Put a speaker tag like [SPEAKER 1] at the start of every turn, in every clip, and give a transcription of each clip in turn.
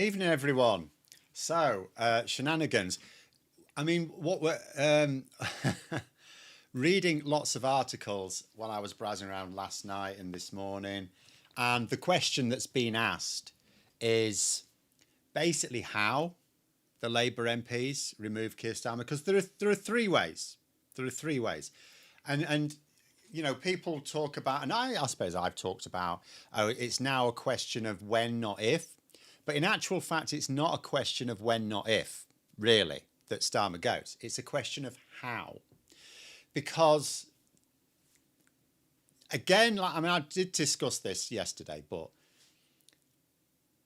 [SPEAKER 1] Evening, everyone. So, shenanigans. I mean, what we're reading lots of articles while I was browsing around last night and this morning, and the question that's been asked is basically how the Labour MPs remove Keir Starmer, because there are three ways. There are three ways, and people talk about, and I suppose I've talked about, oh, it's now a question of when, not if. But in actual fact, it's not a question of when, not if, really, that Starmer goes. It's a question of how. Because, again, I did discuss this yesterday, but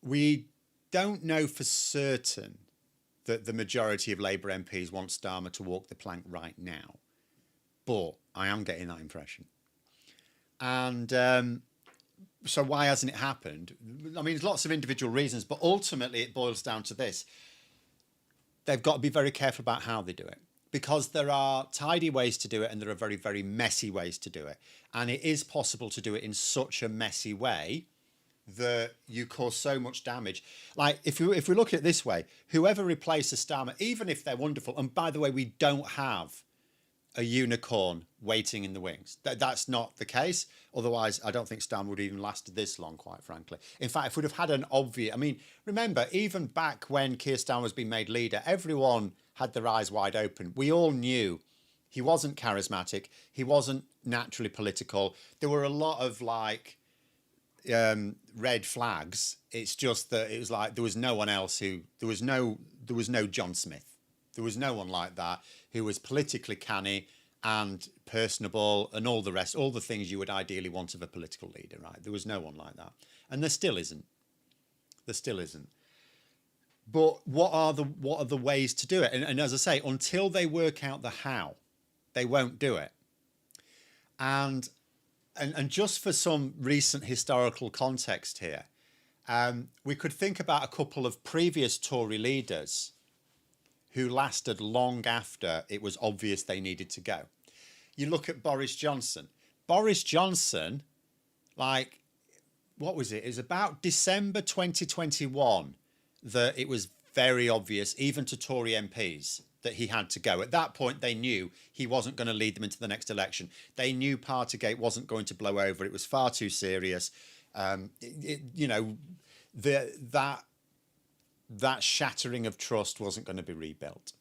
[SPEAKER 1] we don't know for certain that the majority of Labour MPs want Starmer to walk the plank right now. But I am getting that impression. And so why hasn't it happened? I mean, there's lots of individual reasons, but ultimately it boils down to this. They've got to be very careful about how they do it, because there are tidy ways to do it and there are very, very messy ways to do it. And it is possible to do it in such a messy way that you cause so much damage. Like, if we look at it this way, whoever replaces Starmer, even if they're wonderful, and by the way, we don't have a unicorn waiting in the wings. That's not the case. Otherwise, I don't think Starmer would even lasted this long, quite frankly. In fact, if we'd have had an obvious... I mean, remember, even back when Keir Starmer was being made leader, everyone had their eyes wide open. We all knew he wasn't charismatic. He wasn't naturally political. There were a lot of, red flags. It's just that it was like there was no one else who... There was no John Smith. There was no one like that who was politically canny and personable and all the rest, all the things you would ideally want of a political leader, right? There was no one like that. And there still isn't. There still isn't. But what are the ways to do it? And as I say, until they work out the how, they won't do it. And just for some recent historical context here, we could think about a couple of previous Tory leaders who lasted long after it was obvious they needed to go. You look at Boris Johnson. Boris Johnson, what was it? It was about December 2021 that it was very obvious, even to Tory MPs, that he had to go. At that point, they knew he wasn't going to lead them into the next election. They knew Partygate wasn't going to blow over. It was far too serious. That shattering of trust wasn't going to be rebuilt.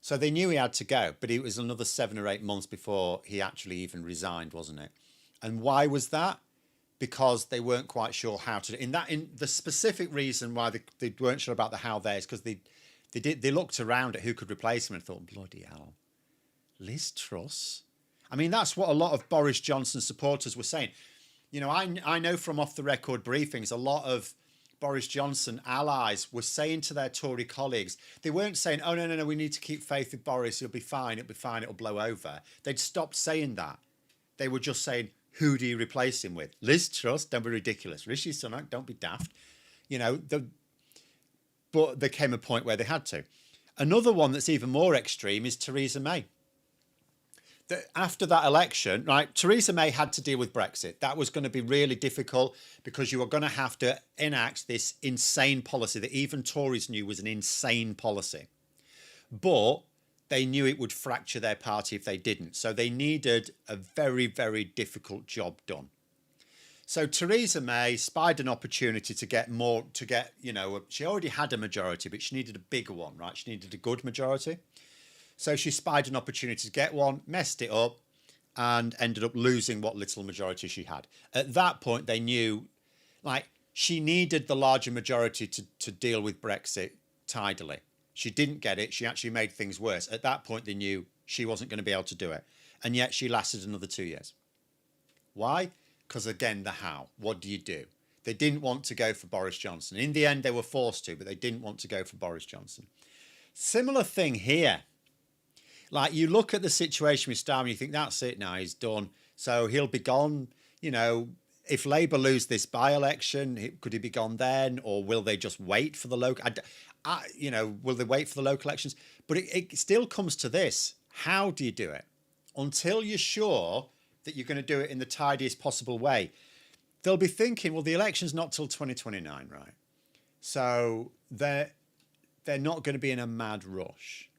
[SPEAKER 1] So they knew he had to go, but it was another 7 or 8 months before he actually even resigned, wasn't it? And why was that? Because they weren't quite sure how to. In the specific reason why they weren't sure about the how there is because they looked around at who could replace him and thought, bloody hell, Liz Truss. I mean, that's what a lot of Boris Johnson supporters were saying. I know from off the record briefings, a lot of Boris Johnson allies were saying to their Tory colleagues, they weren't saying, oh, no, we need to keep faith with Boris. He'll be fine. It'll blow over. They'd stopped saying that. They were just saying, who do you replace him with? Liz Truss? Don't be ridiculous. Rishi Sunak? Don't be daft. But there came a point where they had to. Another one that's even more extreme is Theresa May. After that election, right, Theresa May had to deal with Brexit. That was going to be really difficult because you were going to have to enact this insane policy that even Tories knew was an insane policy. But they knew it would fracture their party if they didn't. So they needed a very, very difficult job done. So Theresa May spied an opportunity to get, she already had a majority, but she needed a bigger one, right? She needed a good majority. So she spied an opportunity to get one, messed it up, and ended up losing what little majority she had. At that point, they knew, she needed the larger majority to deal with Brexit tidily. She didn't get it. She actually made things worse. At that point, they knew she wasn't going to be able to do it. And yet she lasted another 2 years. Why? Because, again, the how. What do you do? They didn't want to go for Boris Johnson. In the end, they were forced to, but they didn't want to go for Boris Johnson. Similar thing here. You look at the situation with Starmer and you think, that's it now, he's done. So he'll be gone. If Labour lose this by-election, could he be gone then? Or will they just wait for the local... will they wait for the local elections? But it still comes to this. How do you do it? Until you're sure that you're going to do it in the tidiest possible way, they'll be thinking, well, the election's not till 2029, right? So they're not going to be in a mad rush.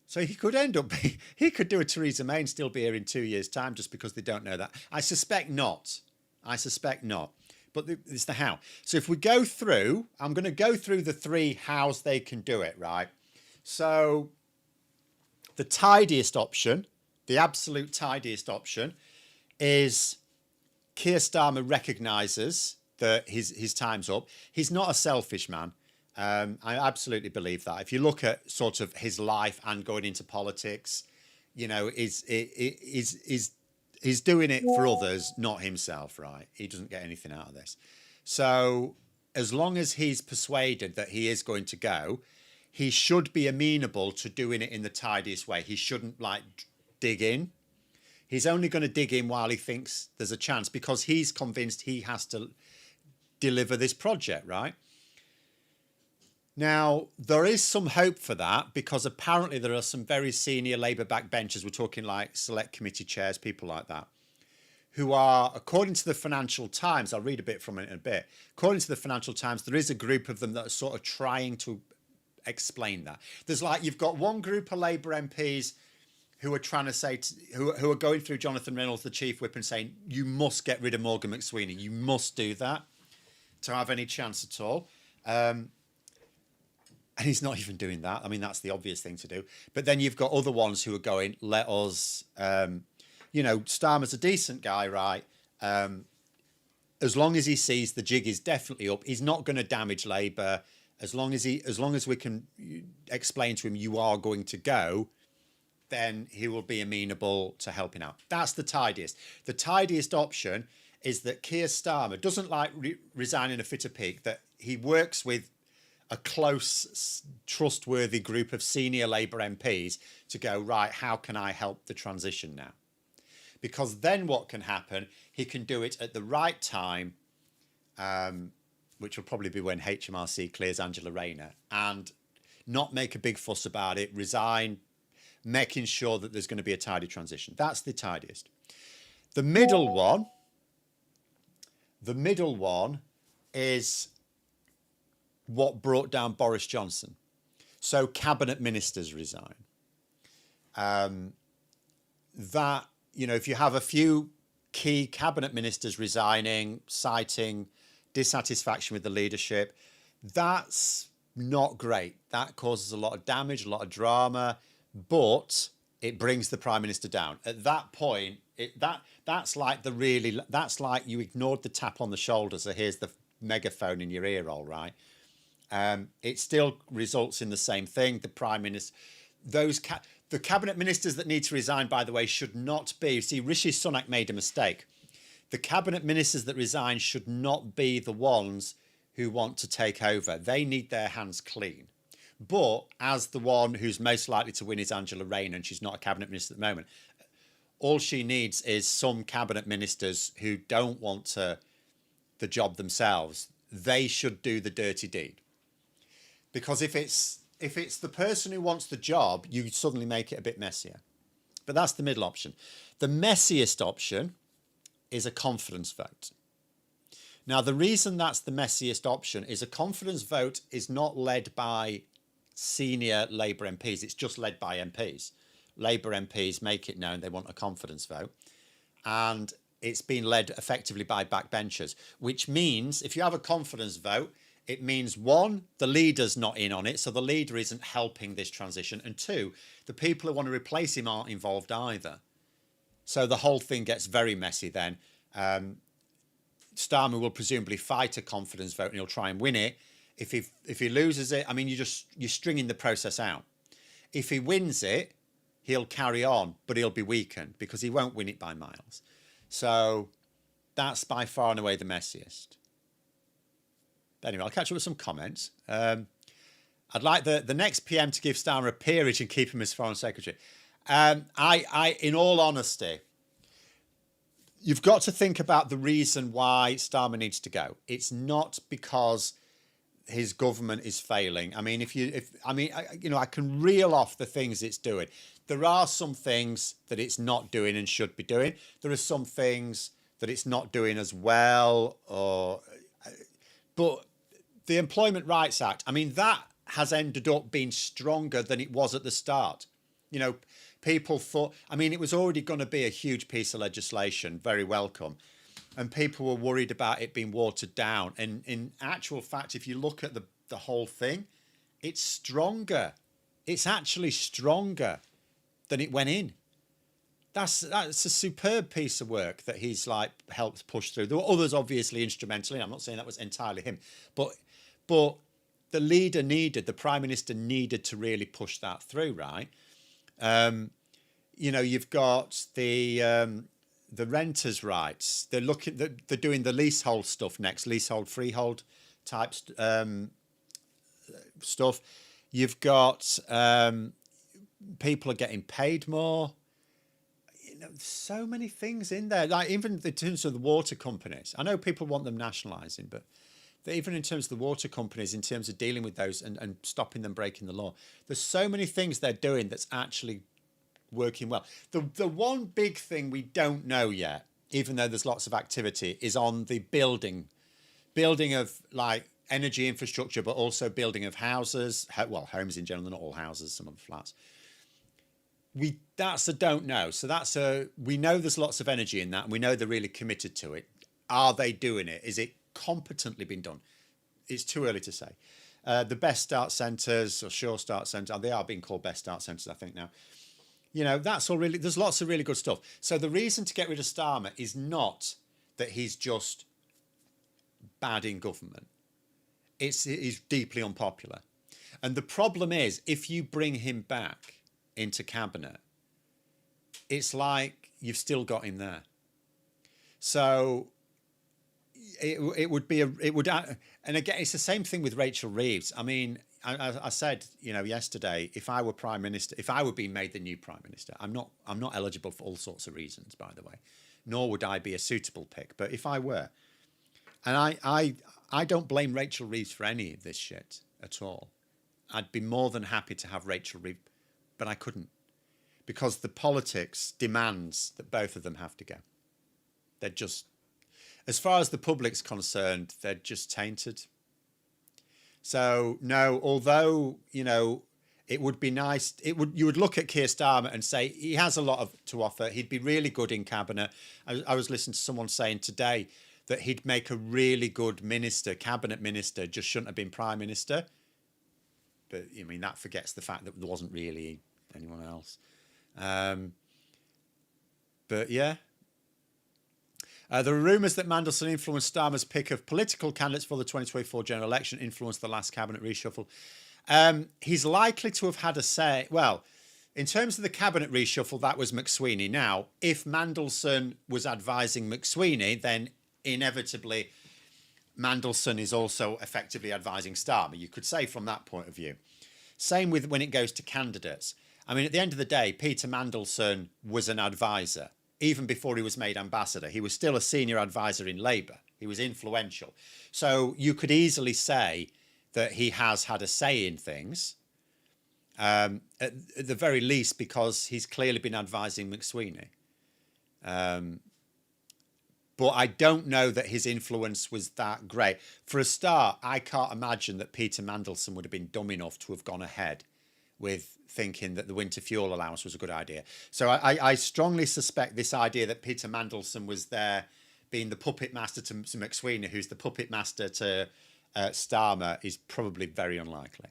[SPEAKER 1] So he could end up, he could do a Theresa May and still be here in 2 years' time just because they don't know that. I suspect not. I suspect not. But it's the how. So if we go through, I'm going to go through the three hows they can do it, right? So the tidiest option, the absolute tidiest option, is Keir Starmer recognises that his time's up. He's not a selfish man. I absolutely believe that. If you look at sort of his life and going into politics, you know, he's doing it for others, not himself, right? He doesn't get anything out of this. So as long as he's persuaded that he is going to go, he should be amenable to doing it in the tidiest way. He shouldn't like dig in. He's only going to dig in while he thinks there's a chance because he's convinced he has to deliver this project, right? Now, there is some hope for that because apparently there are some very senior Labour backbenchers, we're talking like select committee chairs, people like that, who are, according to the Financial Times, I'll read a bit from it in a bit, according to the Financial Times, there is a group of them that are sort of trying to explain that. There's like, you've got one group of Labour MPs who are trying to say, who are going through Jonathan Reynolds, the chief whip, and saying, you must get rid of Morgan McSweeney. You must do that to have any chance at all. And he's not even doing that. I mean, that's the obvious thing to do. But then you've got other ones who are going, let us, you know, Starmer's a decent guy, right? As long as he sees the jig is definitely up, he's not going to damage Labour. As long as we can explain to him you are going to go, then he will be amenable to helping out. That's the tidiest. The tidiest option is that Keir Starmer doesn't like resign in a fit of pique, that he works with a close, trustworthy group of senior Labour MPs to go, right, how can I help the transition now? Because then what can happen, he can do it at the right time, which will probably be when HMRC clears Angela Rayner, and not make a big fuss about it, resign, making sure that there's going to be a tidy transition. That's the tidiest. The middle one is what brought down Boris Johnson. So cabinet ministers resign. That, you know, if you have a few key cabinet ministers resigning, citing dissatisfaction with the leadership, that's not great. That causes a lot of damage, a lot of drama, but it brings the prime minister down. At that point, that's like you ignored the tap on the shoulder, so here's the megaphone in your ear, all right. It still results in the same thing. The prime minister, the cabinet ministers that need to resign, by the way, should not be. You see, Rishi Sunak made a mistake. The cabinet ministers that resign should not be the ones who want to take over. They need their hands clean. But as the one who's most likely to win is Angela Rayner, and she's not a cabinet minister at the moment, all she needs is some cabinet ministers who don't want the job themselves. They should do the dirty deed. Because if it's the person who wants the job, you suddenly make it a bit messier. But that's the middle option. The messiest option is a confidence vote. Now, the reason that's the messiest option is a confidence vote is not led by senior Labour MPs. It's just led by MPs. Labour MPs make it known they want a confidence vote. And it's been led effectively by backbenchers, which means if you have a confidence vote, it means, one, the leader's not in on it, so the leader isn't helping this transition. And two, the people who want to replace him aren't involved either. So the whole thing gets very messy then. Starmer will presumably fight a confidence vote and he'll try and win it. If he loses it, I mean, you're stringing the process out. If he wins it, he'll carry on, but he'll be weakened because he won't win it by miles. So that's by far and away the messiest. Anyway, I'll catch up with some comments. I'd like the next PM to give Starmer a peerage and keep him as Foreign Secretary. In all honesty, you've got to think about the reason why Starmer needs to go. It's not because his government is failing. I mean, I can reel off the things it's doing. There are some things that it's not doing and should be doing. There are some things that it's not doing as well, but the Employment Rights Act, I mean, that has ended up being stronger than it was at the start. You know, people thought, I mean, it was already going to be a huge piece of legislation, very welcome. And people were worried about it being watered down. And in actual fact, if you look at the whole thing, it's stronger. It's actually stronger than it went in. That's a superb piece of work that he's like helped push through. There were others obviously instrumentally. I'm not saying that was entirely him, but the leader needed, the prime minister needed to really push that through, right? You know, you've got the renters' rights. They're doing the leasehold stuff next, leasehold freehold type stuff. You've got people are getting paid more. You know, so many things in there. Like even in terms of the water companies, I know people want them nationalising, but even in terms of the water companies, in terms of dealing with those and stopping them breaking the law, there's so many things they're doing that's actually working well. The one big thing we don't know yet, even though there's lots of activity, is on the building of like energy infrastructure, but also building of houses. Well, homes in general, not all houses, some of the flats. That's a don't know. So we know there's lots of energy in that, and we know they're really committed to it. Are they doing it? Is it competently been done? It's too early to say. The Best Start Centres or Sure Start Centre, they are being called Best Start Centres, I think now. You know, that's all really, there's lots of really good stuff. So the reason to get rid of Starmer is not that he's just bad in government. He's deeply unpopular. And the problem is, if you bring him back into cabinet, it's like you've still got him there. So it would, and again, it's the same thing with Rachel Reeves. I mean, I said, you know, yesterday, if I were prime minister, if I were being made the new prime minister, I'm not eligible for all sorts of reasons, by the way, nor would I be a suitable pick. But if I were, and I don't blame Rachel Reeves for any of this shit at all. I'd be more than happy to have Rachel Reeves, but I couldn't, because the politics demands that both of them have to go. They're just, as far as the public's concerned, they're just tainted. So no, although, you know, it would be nice, you would look at Keir Starmer and say he has a lot to offer. He'd be really good in cabinet. I was listening to someone saying today that he'd make a really good minister, cabinet minister, just shouldn't have been prime minister. But I mean, that forgets the fact that there wasn't really anyone else. But yeah. There are rumours that Mandelson influenced Starmer's pick of political candidates for the 2024 general election, influenced the last cabinet reshuffle. He's likely to have had a say. Well, in terms of the cabinet reshuffle, that was McSweeney. Now, if Mandelson was advising McSweeney, then inevitably Mandelson is also effectively advising Starmer. You could say from that point of view. Same with when it goes to candidates. I mean, at the end of the day, Peter Mandelson was an advisor. Even before he was made ambassador, he was still a senior advisor in Labour. He was influential. So you could easily say that he has had a say in things, at the very least, because he's clearly been advising McSweeney. But I don't know that his influence was that great. For a start, I can't imagine that Peter Mandelson would have been dumb enough to have gone ahead with thinking that the winter fuel allowance was a good idea. So I strongly suspect this idea that Peter Mandelson was there being the puppet master to McSweeney, who's the puppet master to Starmer, is probably very unlikely.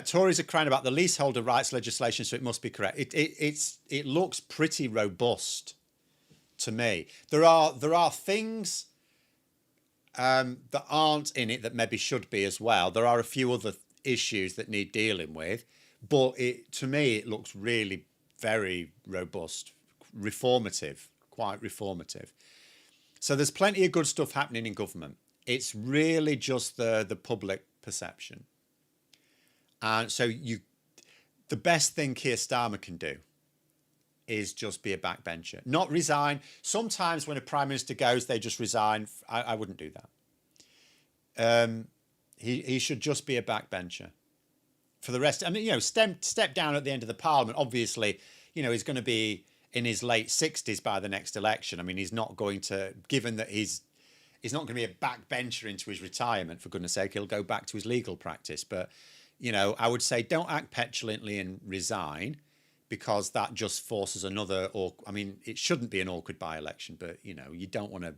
[SPEAKER 1] Tories are crying about the leaseholder rights legislation, so it must be correct. It looks pretty robust to me. There are things that aren't in it that maybe should be as well. There are a few other issues that need dealing with, but to me it looks really very robust, reformative, quite reformative. So there's plenty of good stuff happening in government. It's really just the public perception. And so the best thing Keir Starmer can do is just be a backbencher, not resign. Sometimes when a prime minister goes, they just resign. I wouldn't do that. He should just be a backbencher. For the rest, I mean, you know, step down at the end of the parliament. Obviously, you know, he's going to be in his late 60s by the next election. I mean, he's not going to, given that he's he's not going to be a backbencher into his retirement, for goodness sake. He'll go back to his legal practice. But, you know, I would say don't act petulantly and resign, because that just forces another, or I mean, it shouldn't be an awkward by-election, but, you know, you don't want to.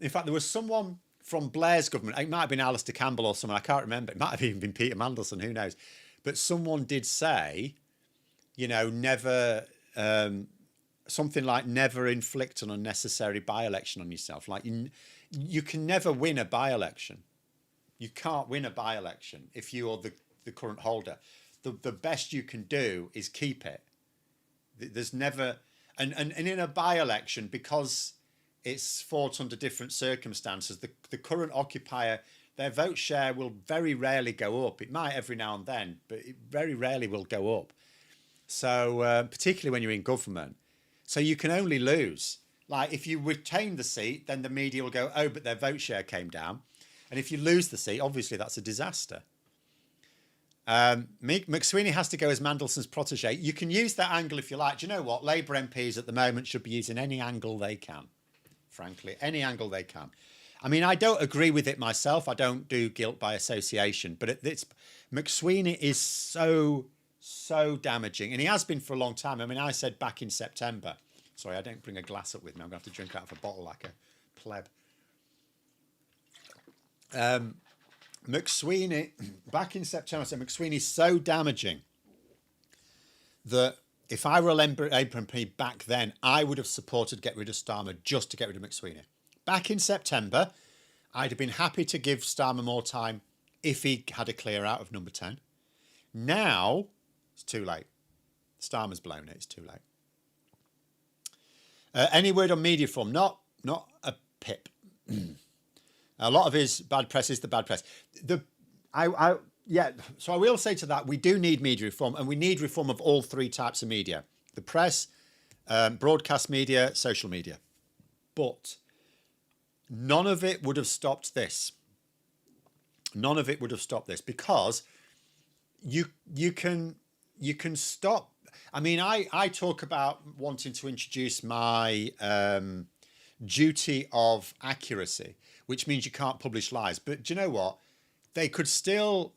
[SPEAKER 1] In fact, there was someone from Blair's government, it might have been Alistair Campbell or someone, I can't remember. It might have even been Peter Mandelson, who knows. But someone did say, you know, never, something like never inflict an unnecessary by-election on yourself. Like you can never win a by-election. You can't win a by-election if you're the current holder. The best you can do is keep it. There's never, and in a by-election, because it's fought under different circumstances, the current occupier, their vote share will very rarely go up. It might every now and then, but it very rarely will go up. So particularly when you're in government. So you can only lose. Like if you retain the seat, then the media will go, oh, but their vote share came down. And if you lose the seat, obviously that's a disaster. McSweeney has to go as Mandelson's protege. You can use that angle if you like. Do you know what? Labour MPs at the moment should be using any angle they can. Frankly, any angle they can. I mean, I don't agree with it myself. I don't do guilt by association. But it's McSweeney is so damaging. And he has been for a long time. I mean, I said back in September. Sorry, I don't bring a glass up with me. I'm going to have to drink out of a bottle like a pleb. McSweeney, back in September, I said McSweeney's so damaging that if I were a Labour MP back then, I would have supported get rid of Starmer just to get rid of McSweeney. Back in September, I'd have been happy to give Starmer more time if he had a clear out of number 10. Now, it's too late. Starmer's blown it. It's too late. Any word on media reform? Not a pip. A lot of his bad press is the bad press. So I will say to that, we do need media reform, and we need reform of all three types of media: the press, broadcast media, social media. But none of it would have stopped this. None of it would have stopped this, because you can stop. I mean, I talk about wanting to introduce my duty of accuracy, which means you can't publish lies. But do you know what? They could still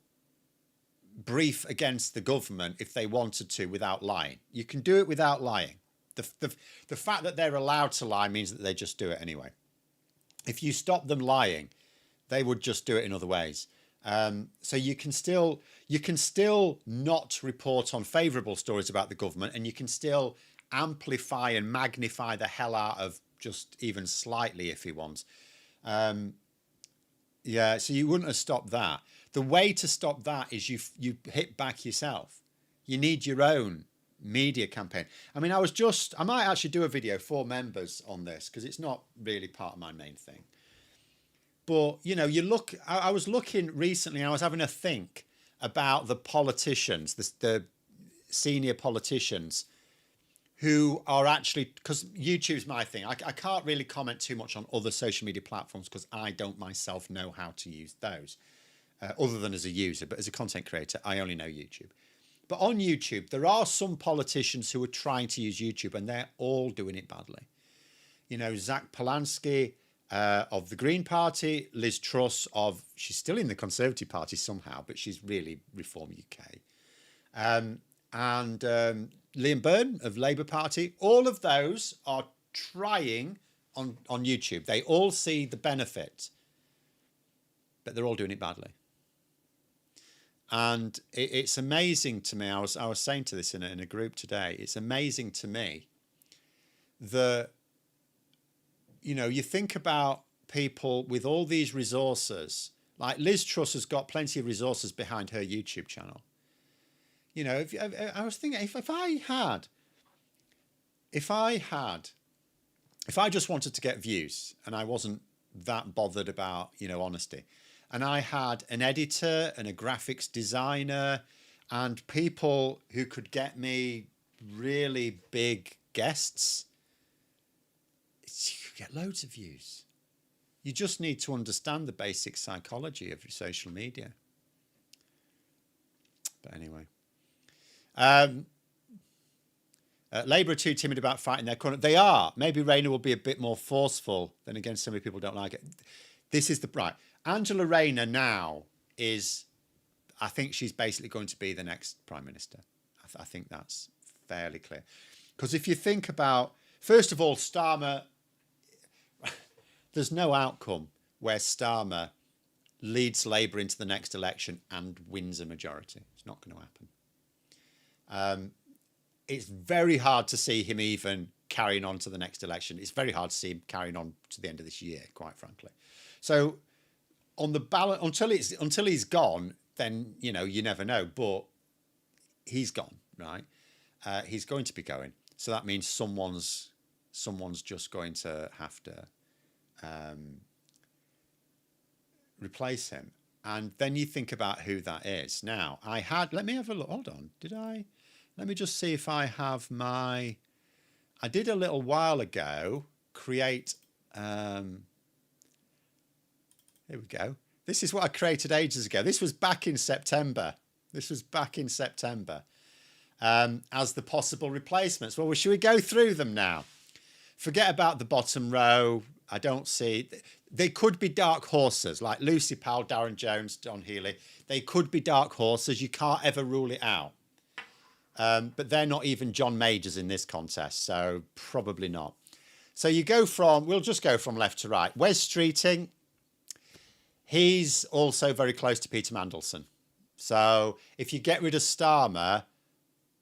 [SPEAKER 1] brief against the government if they wanted to without lying. You can do it without lying. The fact that they're allowed to lie means that they just do it anyway. If you stop them lying, they would just do it in other ways. So you can still not report on favourable stories about the government, and you can still amplify and magnify the hell out of just even slightly iffy ones. Yeah, so you wouldn't have stopped that. The way to stop that is you hit back yourself. You need your own media campaign. I mean, I might actually do a video for members on this, because it's not really part of my main thing. But, you know, I was looking recently, I was having a think about the politicians, the senior politicians who are actually, because YouTube's my thing. I can't really comment too much on other social media platforms because I don't myself know how to use those, other than as a user. But as a content creator, I only know YouTube. But on YouTube, there are some politicians who are trying to use YouTube, and they're all doing it badly. You know, Zach Polanski of the Green Party, Liz Truss she's still in the Conservative Party somehow, but she's really Reform UK. And Liam Byrne of Labour Party. All of those are trying on YouTube. They all see the benefit, but they're all doing it badly. And it's amazing to me. I was saying to this in a group today. It's amazing to me that, you know, you think about people with all these resources. Like Liz Truss has got plenty of resources behind her YouTube channel. You know, I was thinking, if I just wanted to get views and I wasn't that bothered about, you know, honesty, and I had an editor and a graphics designer and people who could get me really big guests, you could get loads of views. You just need to understand the basic psychology of your social media. But anyway. Labour are too timid about fighting their corner. They are. Maybe Rayner will be a bit more forceful. Then again, so many people don't like it. This is the right. Angela Rayner now is, I think she's basically going to be the next Prime Minister. I think that's fairly clear. Because if you think about, first of all, Starmer, there's no outcome where Starmer leads Labour into the next election and wins a majority. It's not going to happen. It's very hard to see him even carrying on to the next election. It's very hard to see him carrying on to the end of this year, quite frankly. So on the ballot, until he's gone, then, you know, you never know. But he's gone, right? He's going to be going. So that means someone's just going to have to replace him. And then you think about who that is. Now, let me have a look. Hold on. Let me just see if I have I did a little while ago create, here we go. This is what I created ages ago. This was back in September. As the possible replacements. Well, should we go through them now? Forget about the bottom row. I don't see. They could be dark horses like Lucy Powell, Darren Jones, Don Healy. They could be dark horses. You can't ever rule it out. But they're not even John Majors in this contest, so probably not. So we'll just go from left to right. Wes Streeting, he's also very close to Peter Mandelson. So if you get rid of Starmer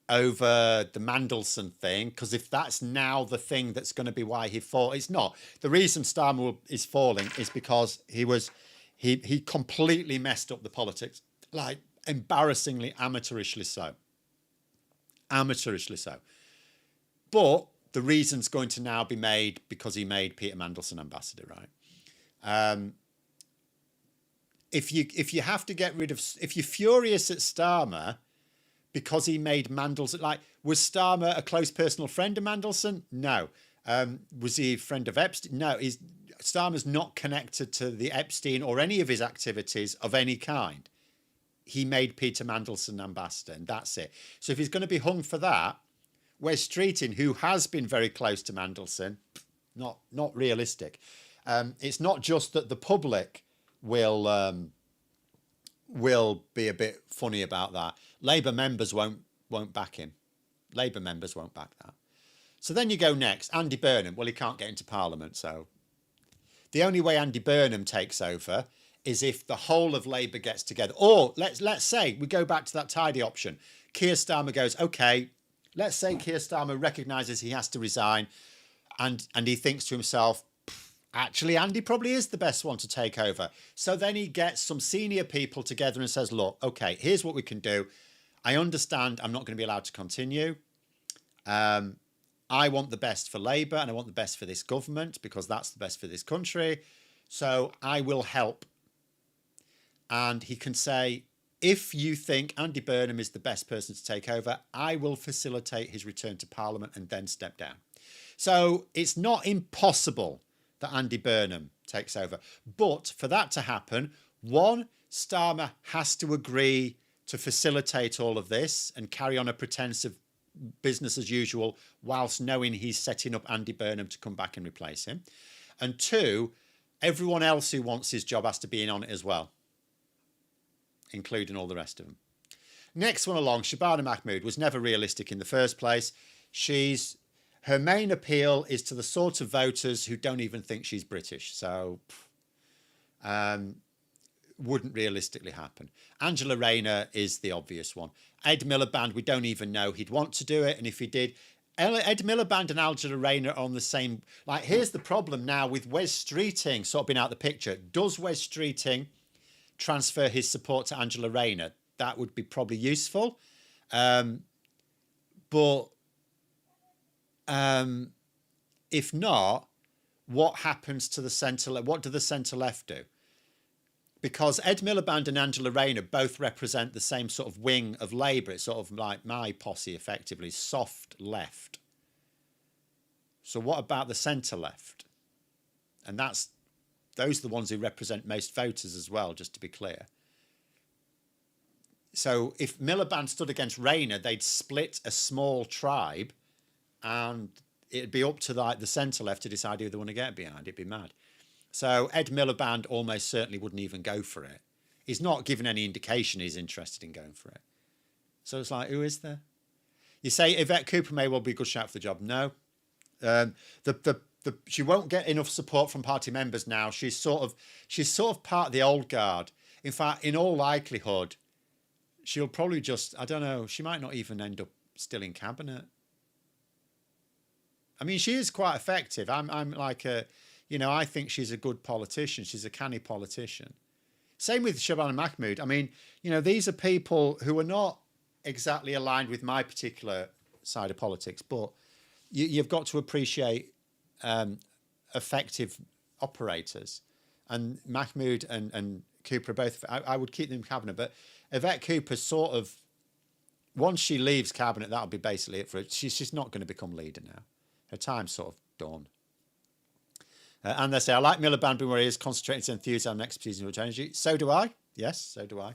[SPEAKER 1] over the Mandelson thing, because if that's now the thing that's going to be why he fought, it's not. The reason Starmer is falling is because he completely messed up the politics, like embarrassingly amateurishly so. But the reason's going to now be made because he made Peter Mandelson ambassador, right? If you have to get rid of, if you're furious at Starmer because he made Mandelson, like, was Starmer a close personal friend of Mandelson? No. Was he a friend of Epstein? No. Starmer's not connected to the Epstein or any of his activities of any kind. He made Peter Mandelson ambassador, and that's it. So if he's going to be hung for that, Wes Streeting, who has been very close to Mandelson, not realistic. It's not just that the public will be a bit funny about that. Labour members won't back him. Labour members won't back that. So then you go next, Andy Burnham. Well, he can't get into Parliament, so the only way Andy Burnham takes over is if the whole of Labour gets together. Or let's say we go back to that tidy option. Keir Starmer goes, okay, let's say Keir Starmer recognises he has to resign and he thinks to himself, actually, Andy probably is the best one to take over. So then he gets some senior people together and says, look, okay, here's what we can do. I understand I'm not going to be allowed to continue. I want the best for Labour and I want the best for this government because that's the best for this country. So I will help. And he can say, if you think Andy Burnham is the best person to take over, I will facilitate his return to Parliament and then step down. So it's not impossible that Andy Burnham takes over. But for that to happen, one, Starmer has to agree to facilitate all of this and carry on a pretense of business as usual whilst knowing he's setting up Andy Burnham to come back and replace him. And two, everyone else who wants his job has to be in on it as well, including all the rest of them. Next one along, Shabana Mahmood was never realistic in the first place. Her main appeal is to the sort of voters who don't even think she's British. So wouldn't realistically happen. Angela Rayner is the obvious one. Ed Miliband, we don't even know he'd want to do it. And if he did, Ed Miliband and Angela Rayner are on the same... Like, here's the problem now with Wes Streeting sort of being out the picture. Does Wes Streeting transfer his support to Angela Rayner? That would be probably useful. But if not, what happens to the centre left? What do the centre left do? Because Ed Miliband and Angela Rayner both represent the same sort of wing of Labour. It's sort of like my posse, effectively, soft left. So what about the centre left? And those are the ones who represent most voters as well, just to be clear. So if Miliband stood against Rayner, they'd split a small tribe and it'd be up to like the centre left to decide who they want to get behind. It'd be mad. So Ed Miliband almost certainly wouldn't even go for it. He's not given any indication he's interested in going for it. So it's like, who is there? You say Yvette Cooper may well be a good shout for the job. No, she won't get enough support from party members now. She's sort of part of the old guard. In fact, in all likelihood, she'll probably just, I don't know, she might not even end up still in cabinet. I mean, she is quite effective. I'm like a, I think she's a good politician. She's a canny politician. Same with Shabana Mahmood. I mean, these are people who are not exactly aligned with my particular side of politics, but you've got to appreciate effective operators. And Mahmood and Cooper are both, I would keep them in cabinet, but Yvette Cooper sort of, once she leaves cabinet, that'll be basically it for it. She's not going to become leader now. Her time's sort of done. And they say, I like Miliband being where he is, concentrating his enthusiasm and expertise in energy. So do I. Yes, so do I.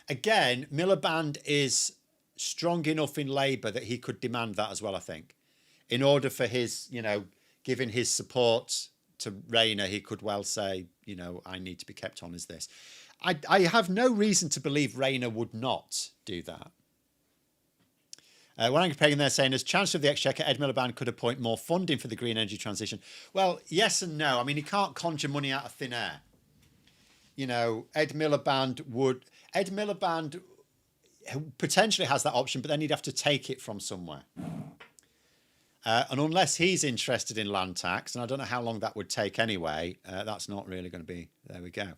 [SPEAKER 1] Again, Miliband is strong enough in Labour that he could demand that as well, I think. In order for his, giving his support to Rayner, he could well say, I need to be kept on as this. I have no reason to believe Rayner would not do that. When I'm comparing there saying, as Chancellor of the Exchequer, Ed Miliband could appoint more funding for the green energy transition. Well, yes and no. I mean, he can't conjure money out of thin air. Ed Miliband potentially has that option, but then he'd have to take it from somewhere. And unless he's interested in land tax, and I don't know how long that would take anyway, that's not really going to be, there we go.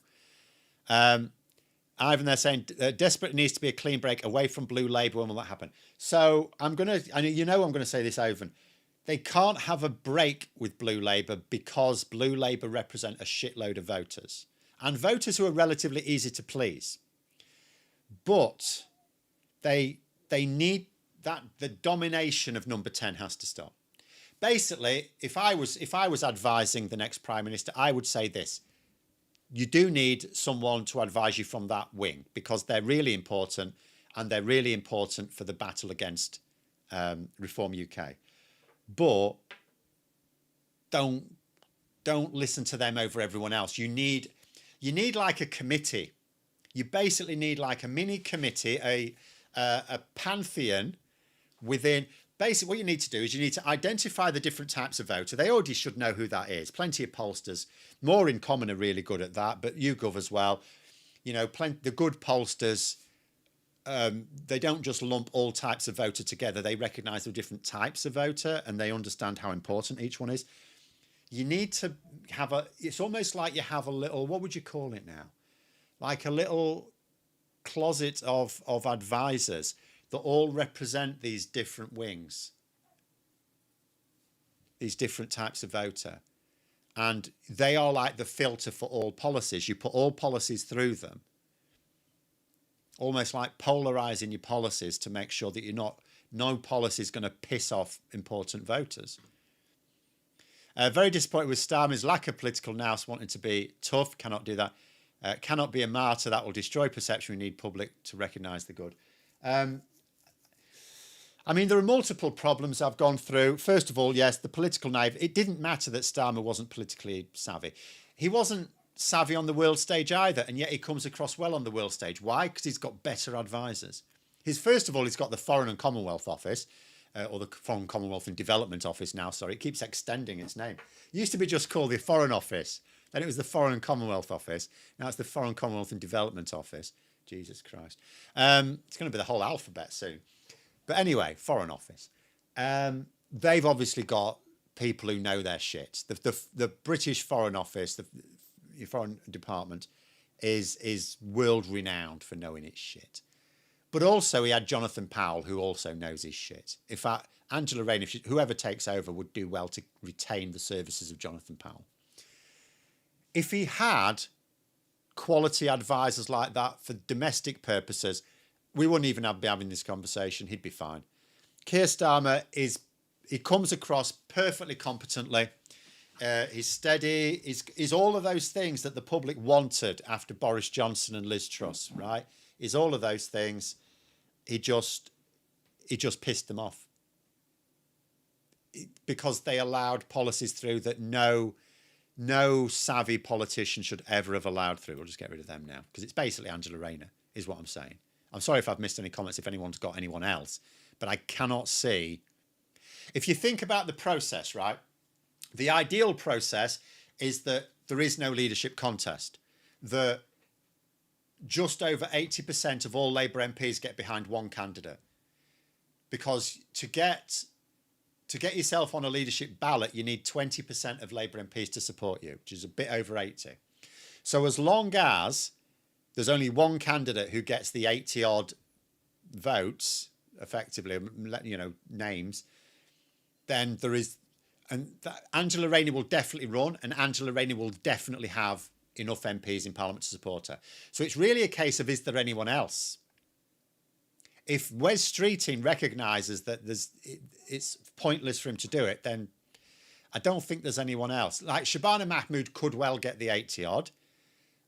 [SPEAKER 1] Ivan, they're saying, desperate needs to be a clean break away from Blue Labour. When will that happen? So I'm going to say this, Ivan. They can't have a break with Blue Labour because Blue Labour represent a shitload of voters. And voters who are relatively easy to please. But they need that, the domination of number 10 has to stop. Basically, if I was advising the next Prime Minister, I would say this. You do need someone to advise you from that wing because they're really important, and they're really important for the battle against Reform UK. But don't listen to them over everyone else. You need like a committee. You basically need like a mini committee, a pantheon within. Basically, what you need to do is you need to identify the different types of voter. They already should know who that is. Plenty of pollsters. More in Common are really good at that, but YouGov as well. The good pollsters, they don't just lump all types of voter together. They recognise the different types of voter and they understand how important each one is. You need to have it's almost like you have a little, what would you call it now? Like a little closet of advisors that all represent these different wings, these different types of voter. And they are like the filter for all policies. You put all policies through them, almost like polarising your policies to make sure that no policy is going to piss off important voters. Very disappointed with Starmer's lack of political nous, wanting to be tough, cannot do that. Cannot be a martyr, that will destroy perception. We need public to recognise the good. I mean, there are multiple problems I've gone through. First of all, yes, the political naive. It didn't matter that Starmer wasn't politically savvy. He wasn't savvy on the world stage either, and yet he comes across well on the world stage. Why? Because he's got better advisors. First of all, he's got the Foreign and Commonwealth Office, or the Foreign, Commonwealth and Development Office now, sorry. It keeps extending its name. It used to be just called the Foreign Office. Then it was the Foreign and Commonwealth Office. Now it's the Foreign, Commonwealth and Development Office. Jesus Christ. It's going to be the whole alphabet soon. But anyway, Foreign Office. They've obviously got people who know their shit. The British Foreign Office, the Foreign Department, is world renowned for knowing its shit. But also he had Jonathan Powell, who also knows his shit. In fact, Angela Rayner, whoever takes over, would do well to retain the services of Jonathan Powell. If he had quality advisors like that for domestic purposes, we wouldn't even be having this conversation. He'd be fine. Keir Starmer he comes across perfectly competently. He's steady. He's all of those things that the public wanted after Boris Johnson and Liz Truss, right? He's all of those things. He just pissed them off. because they allowed policies through that no savvy politician should ever have allowed through. We'll just get rid of them now, because it's basically Angela Rayner, is what I'm saying. I'm sorry if I've missed any comments, if anyone's got anyone else, but I cannot see. If you think about the process, right, the ideal process is that there is no leadership contest. The just over 80% of all Labour MPs get behind one candidate, because to get yourself on a leadership ballot, you need 20% of Labour MPs to support you, which is a bit over 80. So as long as there's only one candidate who gets the 80 odd votes, effectively, names, then there is, and Angela Rayner will definitely run, and Angela Rayner will definitely have enough MPs in Parliament to support her. So it's really a case of, is there anyone else? If Wes Streeting recognises that it's pointless for him to do it, then I don't think there's anyone else. Like Shabana Mahmood could well get the 80 odd,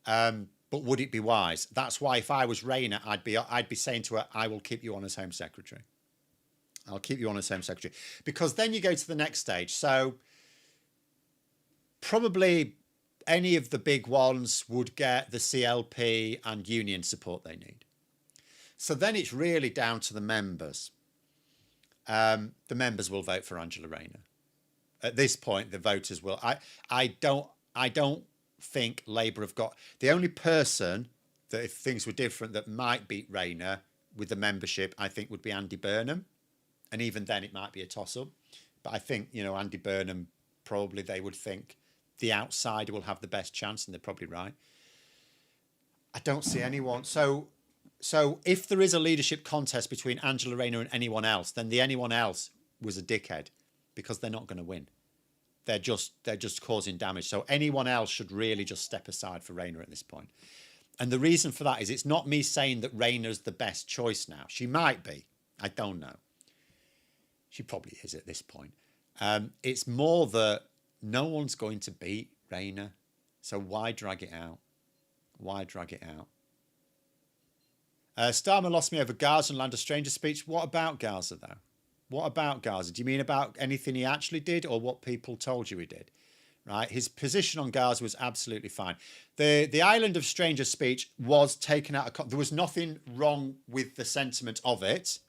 [SPEAKER 1] but would it be wise? That's why if I was Rayner, I'd be saying to her, I will keep you on as Home Secretary. I'll keep you on as Home Secretary, because then you go to the next stage. So probably any of the big ones would get the CLP and union support they need. So then it's really down to the members. The members will vote for Angela Rayner. At this point, the voters will. I don't think Labour have got, the only person that, if things were different, that might beat Rayner with the membership, I think would be Andy Burnham. And even then it might be a toss-up. But I think, Andy Burnham, probably they would think the outsider will have the best chance, and they're probably right. I don't see anyone. So if there is a leadership contest between Angela Rayner and anyone else, then the anyone else was a dickhead, because they're not going to win. They're just causing damage. So anyone else should really just step aside for Rayner at this point. And the reason for that is, it's not me saying that Rayner's the best choice now. She might be. I don't know. She probably is at this point. It's more that no one's going to beat Rayner. So why drag it out? Why drag it out? Starmer lost me over Gaza and Land of Strangers speech. What about Gaza, though? What about Gaza? Do you mean about anything he actually did, or what people told you he did? Right? His position on Gaza was absolutely fine. The Island of Strangers speech was taken out of... There was nothing wrong with the sentiment of it.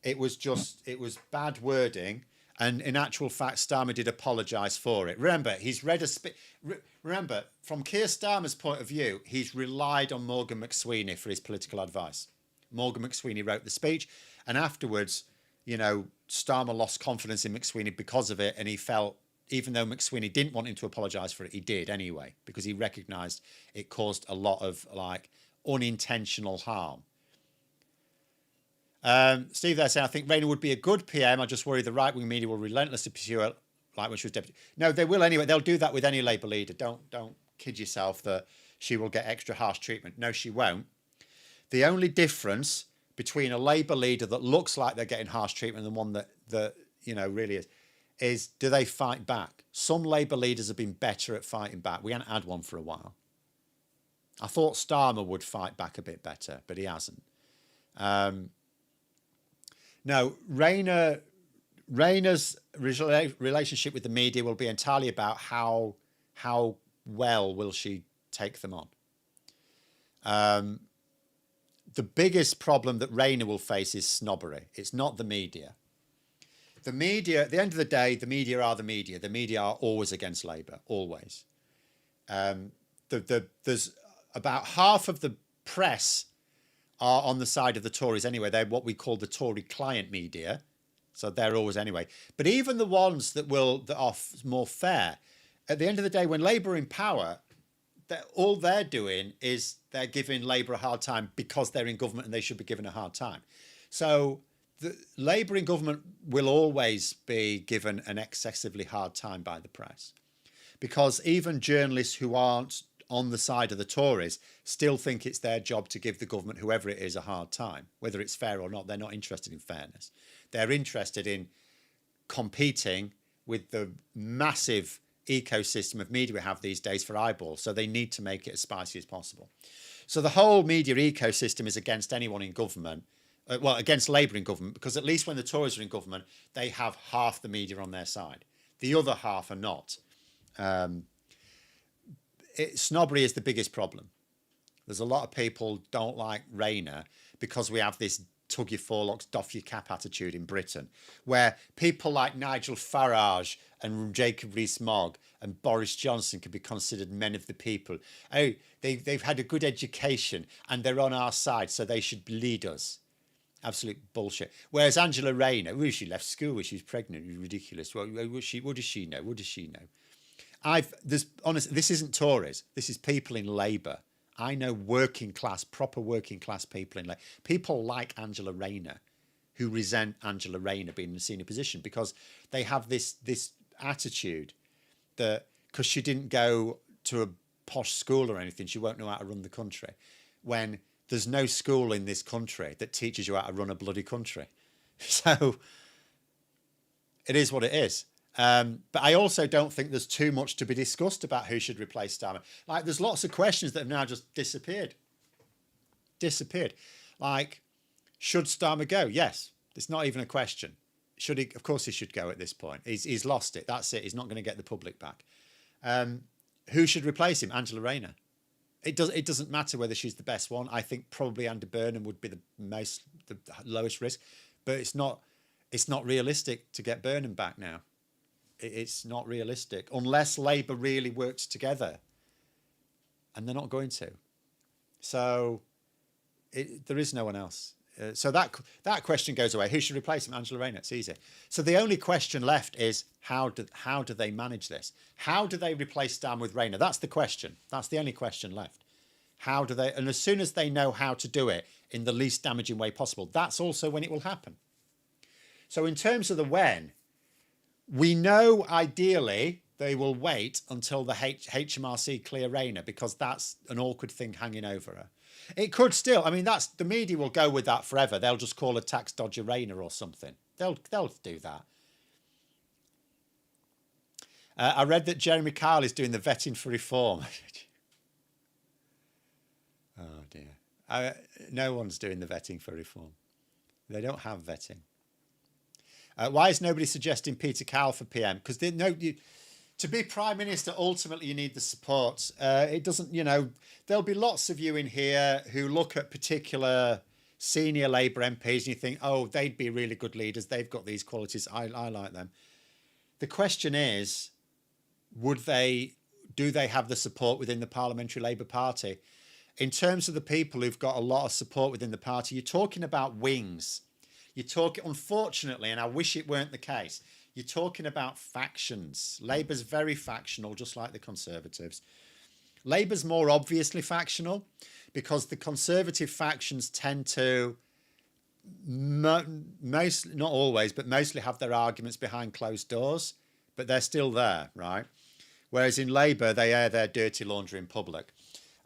[SPEAKER 1] It was bad wording. And in actual fact, Starmer did apologise for it. Remember, he's read a remember, from Keir Starmer's point of view, he's relied on Morgan McSweeney for his political advice. Morgan McSweeney wrote the speech, and afterwards, Starmer lost confidence in McSweeney because of it, and he felt, even though McSweeney didn't want him to apologise for it, he did anyway, because he recognised it caused a lot of unintentional harm. Steve there saying, I think Rayner would be a good PM. I just worry the right-wing media will relentlessly pursue her like when she was deputy. No, they will anyway. They'll do that with any Labour leader. Don't kid yourself that she will get extra harsh treatment. No, she won't. The only difference between a Labour leader that looks like they're getting harsh treatment and one that really is do they fight back? Some Labour leaders have been better at fighting back. We hadn't had one for a while. I thought Starmer would fight back a bit better, but he hasn't. No, Rayner's relationship with the media will be entirely about how well will she take them on. The biggest problem that Rayner will face is snobbery. It's not the media. The media, at the end of the day, the media are the media. The media are always against Labour, always. There's about half of the press are on the side of the Tories anyway. They're what we call the Tory client media. So they're always anyway. But even the ones that are more fair, at the end of the day, when Labour are in power, all they're doing is they're giving Labour a hard time because they're in government and they should be given a hard time. So the Labour in government will always be given an excessively hard time by the press, because even journalists who aren't on the side of the Tories still think it's their job to give the government, whoever it is, a hard time. Whether it's fair or not, they're not interested in fairness. They're interested in competing with the massive ecosystem of media we have these days for eyeballs, so they need to make it as spicy as possible. So the whole media ecosystem is against anyone in government well, against Labour in government, because at least when the Tories are in government, they have half the media on their side. The other half are not. Snobbery is the biggest problem. There's a lot of people don't like Rayner because we have this tug your forelocks, doff your cap attitude in Britain, where people like Nigel Farage and Jacob Rees-Mogg and Boris Johnson can be considered men of the people. Oh, they've had a good education and they're on our side, so they should lead us. Absolute bullshit. Whereas Angela Rayner, she left school when she was pregnant. It was ridiculous. What does she know? What does she know? This isn't Tories. This is people in Labour. I know working class, proper working class people in Labour. People like Angela Rayner, who resent Angela Rayner being in a senior position because they have this attitude that because she didn't go to a posh school or anything, she won't know how to run the country. When there's no school in this country that teaches you how to run a bloody country. So it is what it is. But I also don't think there's too much to be discussed about who should replace Starmer. Like, there's lots of questions that have now just disappeared. Like, should Starmer go? Yes. It's not even a question. Should he? Of course he should go at this point. He's lost it. That's it. He's not going to get the public back. Who should replace him? Angela Rayner. It doesn't matter whether she's the best one. I think probably Andy Burnham would be the lowest risk, but it's not realistic to get Burnham back now. It's not realistic unless Labour really works together, and they're not going to. So there is no one else. So that question goes away. Who should replace him? Angela Rayner. It's easy. So the only question left is how do they manage this? How do they replace Starmer with Rayner? That's the question. That's the only question left. How do they? And as soon as they know how to do it in the least damaging way possible, that's also when it will happen. So in terms of the when, we know ideally they will wait until the HMRC clear Rayner because that's an awkward thing hanging over her. It could still, I mean, the media will go with that forever. They'll just call a tax dodger Rayner or something. They'll do that. I read that Jeremy Kyle is doing the vetting for reform. Oh dear. No one's doing the vetting for reform. They don't have vetting. Why is nobody suggesting Peter Cowell for PM? Because to be Prime Minister, ultimately you need the support. It doesn't, there'll be lots of you in here who look at particular senior Labour MPs and you think, oh, they'd be really good leaders. They've got these qualities. I like them. The question is, do they have the support within the Parliamentary Labour Party? In terms of the people who've got a lot of support within the party, you're talking about wings. You're talking, unfortunately, and I wish it weren't the case, you're talking about factions. Labour's very factional, just like the Conservatives. Labour's more obviously factional because the Conservative factions tend to, not always, but mostly have their arguments behind closed doors, but they're still there, right? Whereas in Labour, they air their dirty laundry in public.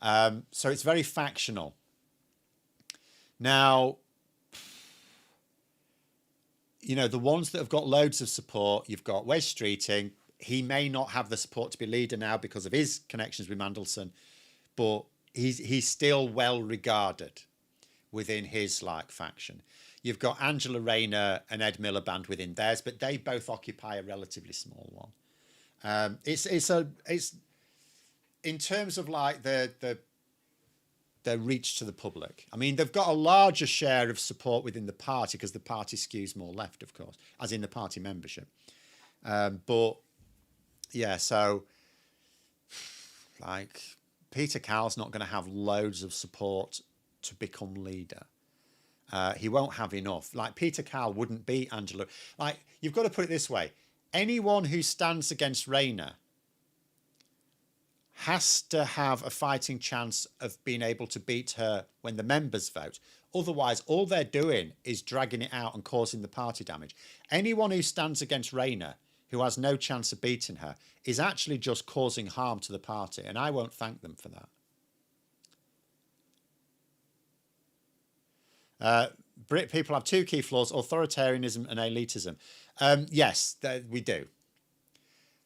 [SPEAKER 1] So it's very factional. Now, the ones that have got loads of support, you've got Wes Streeting. He may not have the support to be leader now because of his connections with Mandelson, but he's still well regarded within his faction. You've got Angela Rayner and Ed Miliband within theirs, but they both occupy a relatively small one. It's in terms of their reach to the public. I mean, they've got a larger share of support within the party because the party skews more left, of course, as in the party membership. But yeah, so Peter Cowell's not going to have loads of support to become leader. He won't have enough. Peter Cowell wouldn't beat Angela. You've got to put it this way. Anyone who stands against Rayner has to have a fighting chance of being able to beat her when the members vote. Otherwise, all they're doing is dragging it out and causing the party damage. Anyone who stands against Rayner, who has no chance of beating her, is actually just causing harm to the party, and I won't thank them for that. Brit people have two key flaws, authoritarianism and elitism. Yes, we do.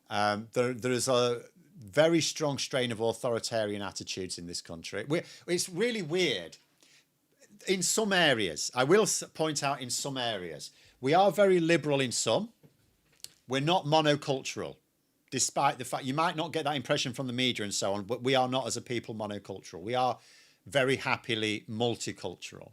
[SPEAKER 1] There is a very strong strain of authoritarian attitudes in this country. It's really weird. in some areas, I will point out in some areas, we are very liberal in some. We're not monocultural, despite the fact you might not get that impression from the media and so on, but we are not as a people monocultural. We are very happily multicultural.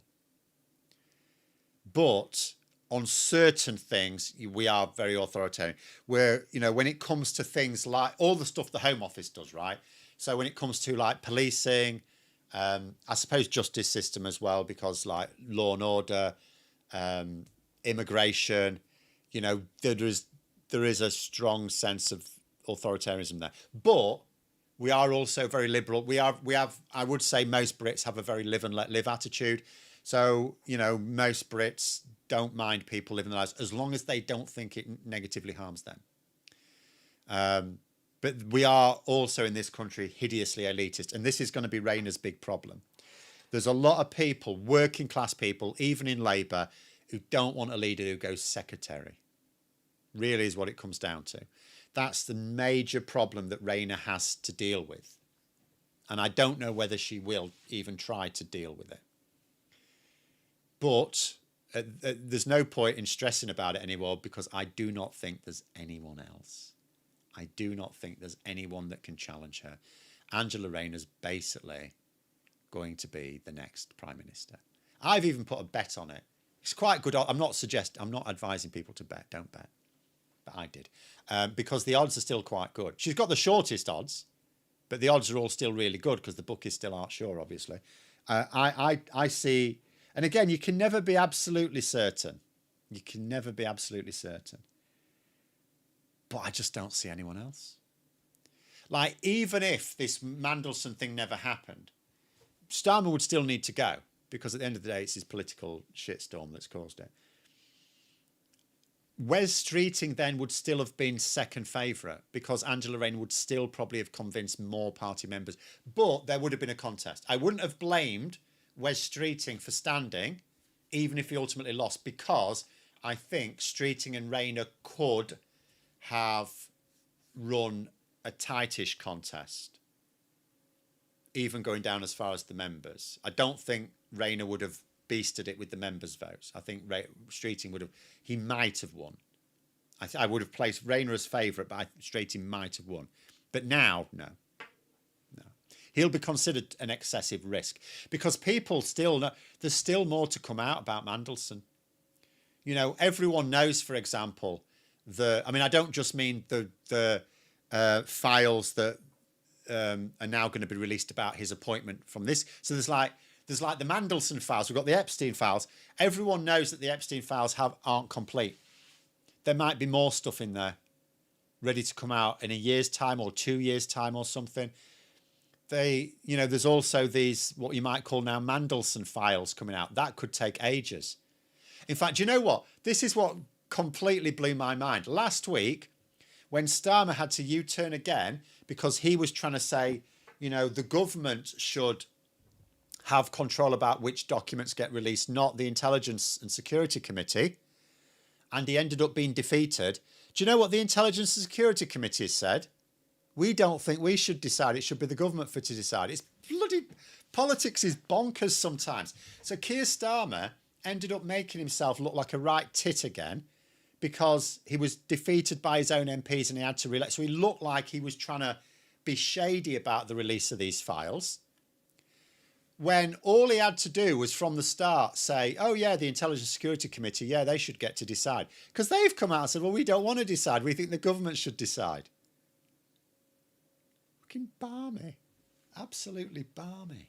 [SPEAKER 1] But on certain things, we are very authoritarian. Where, you know, when it comes to things like all the stuff the Home Office does, right? So when it comes to like policing, I suppose justice system as well, because like law and order, immigration, you know, there is a strong sense of authoritarianism there. But we are also very liberal. We have, I would say most Brits have a very live and let live attitude. So, you know, most Brits don't mind people living their lives as long as they don't think it negatively harms them. But we are also in this country hideously elitist, and this is going to be Rayner's big problem. There's a lot of people, working class people, even in Labour, who don't want a leader who goes secretary. Really is what it comes down to. That's the major problem that Rayner has to deal with. And I don't know whether she will even try to deal with it. But there's no point in stressing about it anymore, because I do not think there's anyone else. I do not think there's anyone that can challenge her. Angela Rayner's basically going to be the next Prime Minister. I've even put a bet on it. It's quite good. I'm not advising people to bet. Don't bet. But I did. Because the odds are still quite good. She's got the shortest odds, but the odds are all still really good because the bookies still aren't sure, obviously. I see... And again, you can never be absolutely certain. You can never be absolutely certain. But I just don't see anyone else. Like, even if this Mandelson thing never happened, Starmer would still need to go, because at the end of the day, it's his political shitstorm that's caused it. Wes Streeting then would still have been second favourite, because Angela Rayner would still probably have convinced more party members. But there would have been a contest. I wouldn't have blamed Wes Streeting for standing, even if he ultimately lost, because I think Streeting and Rayner could have run a tightish contest, even going down as far as the members. I don't think Rayner would have beasted it with the members' votes. I think Streeting would have, he might have won. I would have placed Rayner as favourite, but Streeting might have won. But now, no. He'll be considered an excessive risk, because people still know, there's still more to come out about Mandelson. You know, everyone knows, for example, I don't just mean the files that are now going to be released about his appointment from this. So there's like the Mandelson files. We've got the Epstein files. Everyone knows that the Epstein files aren't complete. There might be more stuff in there ready to come out in a year's time or 2 years' time or something. There's also these, what you might call now Mandelson files coming out. That could take ages. In fact, do you know what? This is what completely blew my mind. Last week, when Starmer had to U-turn again, because he was trying to say, you know, the government should have control about which documents get released, not the Intelligence and Security Committee. And he ended up being defeated. Do you know what the Intelligence and Security Committee has said? We don't think we should decide. It should be the government to decide. It's bloody... Politics is bonkers sometimes. So Keir Starmer ended up making himself look like a right tit again, because he was defeated by his own MPs and he had to relate. So he looked like he was trying to be shady about the release of these files, when all he had to do was from the start say, oh yeah, the Intelligence Security Committee, yeah, they should get to decide. Because they've come out and said, well, we don't want to decide. We think the government should decide. Fucking balmy. Absolutely balmy.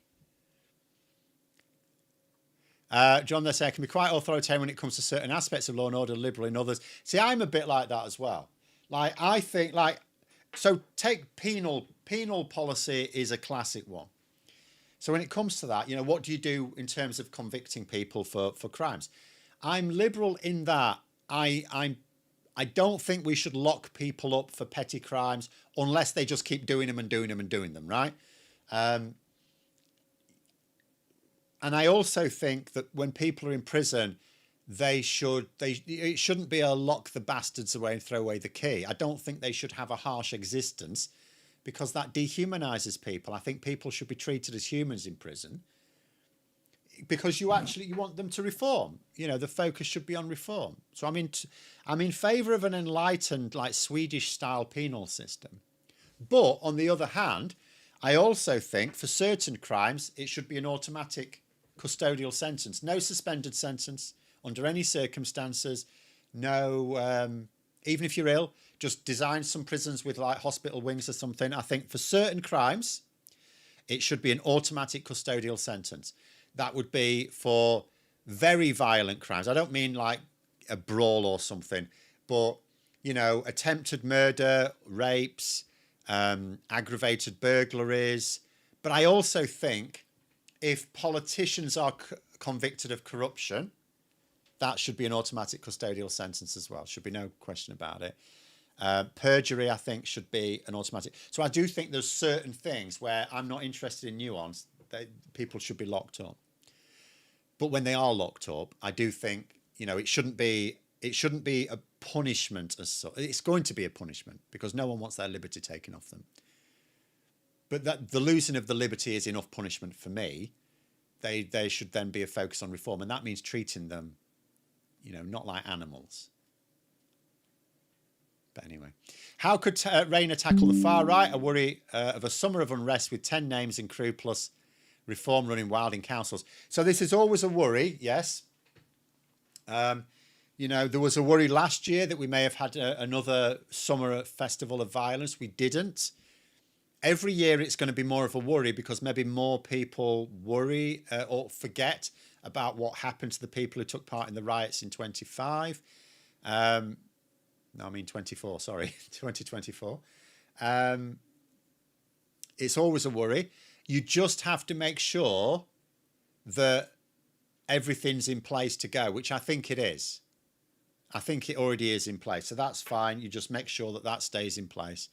[SPEAKER 1] John, they say, I can be quite authoritarian when it comes to certain aspects of law and order, liberal in others. See, I'm a bit like that as well. Like, I think, like, so take penal policy is a classic one. So when it comes to that, you know, what do you do in terms of convicting people for crimes? I'm liberal in that I don't think we should lock people up for petty crimes unless they just keep doing them and doing them and doing them, right? And I also think that when people are in prison, it shouldn't be a lock the bastards away and throw away the key. I don't think they should have a harsh existence, because that dehumanises people. I think people should be treated as humans in prison. because you want them to reform. The focus should be on reform. So I'm in favour of an enlightened, like Swedish style penal system. But on the other hand, I also think for certain crimes it should be an automatic custodial sentence, no suspended sentence under any circumstances. No, even if you're ill, just design some prisons with like hospital wings or something. I think for certain crimes it should be an automatic custodial sentence. That would be for very violent crimes. I don't mean like a brawl or something, but attempted murder, rapes, aggravated burglaries. But I also think if politicians are convicted of corruption, that should be an automatic custodial sentence as well. Should be no question about it. Perjury, I think, should be an automatic. So I do think there's certain things where I'm not interested in nuance. People should be locked up. But when they are locked up, I do think it shouldn't be a punishment as such. It's going to be a punishment because no one wants their liberty taken off them. But that the losing of the liberty is enough punishment for me. They should then be a focus on reform, and that means treating them, not like animals. But anyway, how could Rayner tackle the far right? A worry of a summer of unrest with 10 names in crew plus reform running wild in councils. So this is always a worry, yes. There was a worry last year that we may have had another summer festival of violence. We didn't. Every year it's going to be more of a worry because maybe more people worry or forget about what happened to the people who took part in the riots in 25. No, I mean 24, sorry, 2024. It's always a worry. You just have to make sure that everything's in place to go, which I think it is. I think it already is in place. So that's fine. You just make sure that that stays in place.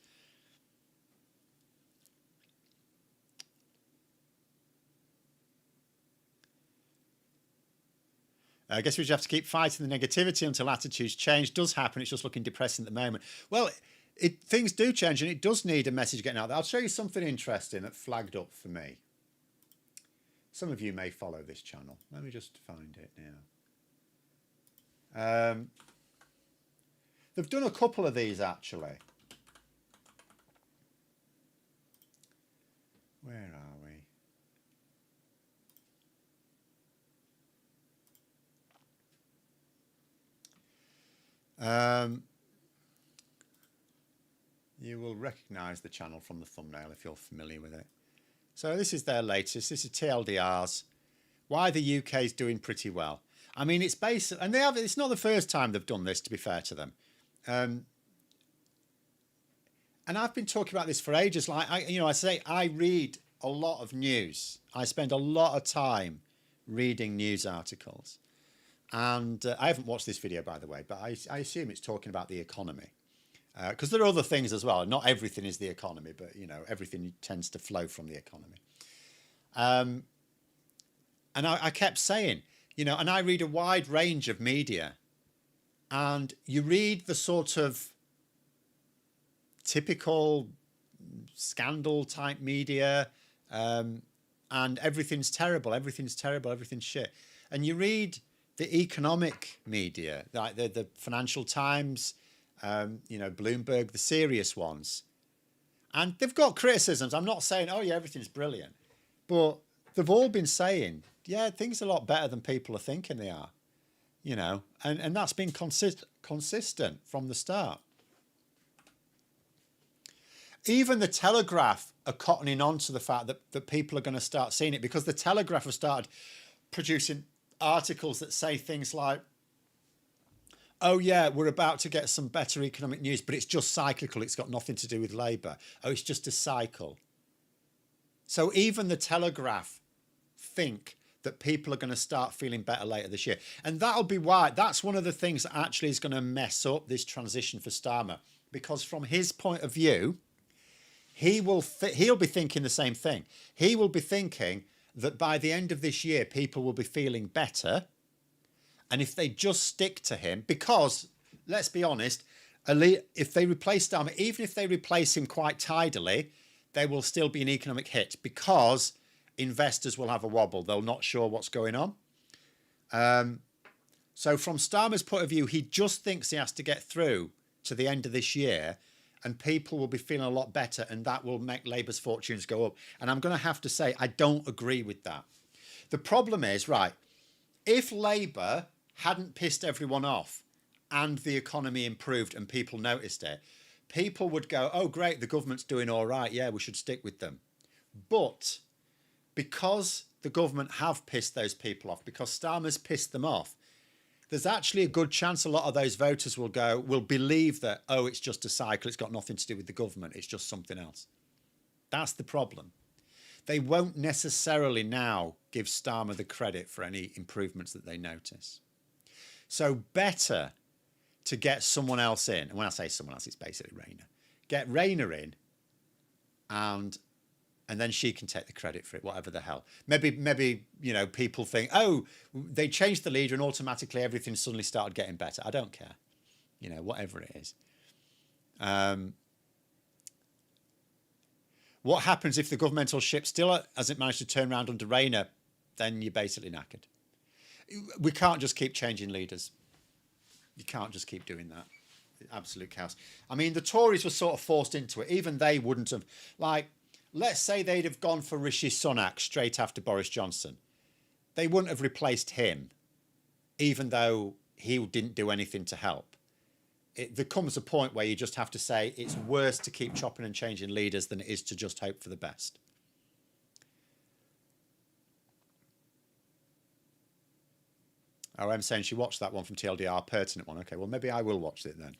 [SPEAKER 1] I guess we just have to keep fighting the negativity until attitudes change. Does happen. It's just looking depressing at the moment. Well, things do change and it does need a message getting out there. I'll show you something interesting that flagged up for me. Some of you may follow this channel. Let me just find it now. They've done a couple of these actually. Where are we? You will recognise the channel from the thumbnail if you're familiar with it. So this is their latest. This is TLDR's. Why the UK is doing pretty well. I mean, it's basic, and it's not the first time they've done this, to be fair to them. And I've been talking about this for ages. Like I read a lot of news. I spend a lot of time reading news articles. And I haven't watched this video, by the way, but I assume it's talking about the economy. Because there are other things as well. Not everything is the economy, but, everything tends to flow from the economy. And I kept saying, and I read a wide range of media. And you read the sort of typical scandal type media, and everything's terrible, everything's terrible, everything's shit. And you read the economic media, like the Financial Times, Bloomberg, the serious ones. And they've got criticisms. I'm not saying, oh, yeah, everything's brilliant. But they've all been saying, yeah, things are a lot better than people are thinking they are. And that's been consistent from the start. Even the Telegraph are cottoning on to the fact that people are going to start seeing it, because the Telegraph have started producing articles that say things like, oh yeah, we're about to get some better economic news, but it's just cyclical. It's got nothing to do with Labour. Oh, it's just a cycle. So even the Telegraph think that people are going to start feeling better later this year. And that'll be why. That's one of the things that actually is going to mess up this transition for Starmer. Because from his point of view, he'll be thinking the same thing. He will be thinking that by the end of this year, people will be feeling better. And if they just stick to him, because, let's be honest, if they replace Starmer, even if they replace him quite tidily, there will still be an economic hit, because investors will have a wobble. They're not sure what's going on. So from Starmer's point of view, he just thinks he has to get through to the end of this year and people will be feeling a lot better and that will make Labour's fortunes go up. And I'm going to have to say, I don't agree with that. The problem is, right, if Labour hadn't pissed everyone off and the economy improved and people noticed it, people would go, oh, great, the government's doing all right. Yeah, we should stick with them. But because the government have pissed those people off, because Starmer's pissed them off, there's actually a good chance a lot of those voters will believe that, oh, it's just a cycle. It's got nothing to do with the government. It's just something else. That's the problem. They won't necessarily now give Starmer the credit for any improvements that they notice. So better to get someone else in. And when I say someone else, it's basically Rayner. Get Rayner in and then she can take the credit for it, whatever the hell. Maybe you know, people think, oh, they changed the leader and automatically everything suddenly started getting better. I don't care. You know, whatever it is. What happens if the governmental ship still hasn't managed to turn around under Rayner? Then you're basically knackered. We can't just keep changing leaders. You can't just keep doing that. Absolute chaos. I mean, the Tories were sort of forced into it. Even they wouldn't have, like, let's say they'd have gone for Rishi Sunak straight after Boris Johnson. They wouldn't have replaced him, even though he didn't do anything to help. There comes a point where you just have to say it's worse to keep chopping and changing leaders than it is to just hope for the best. Oh, I'm saying she watched that one from TLDR, pertinent one. Okay, well, maybe I will watch it then.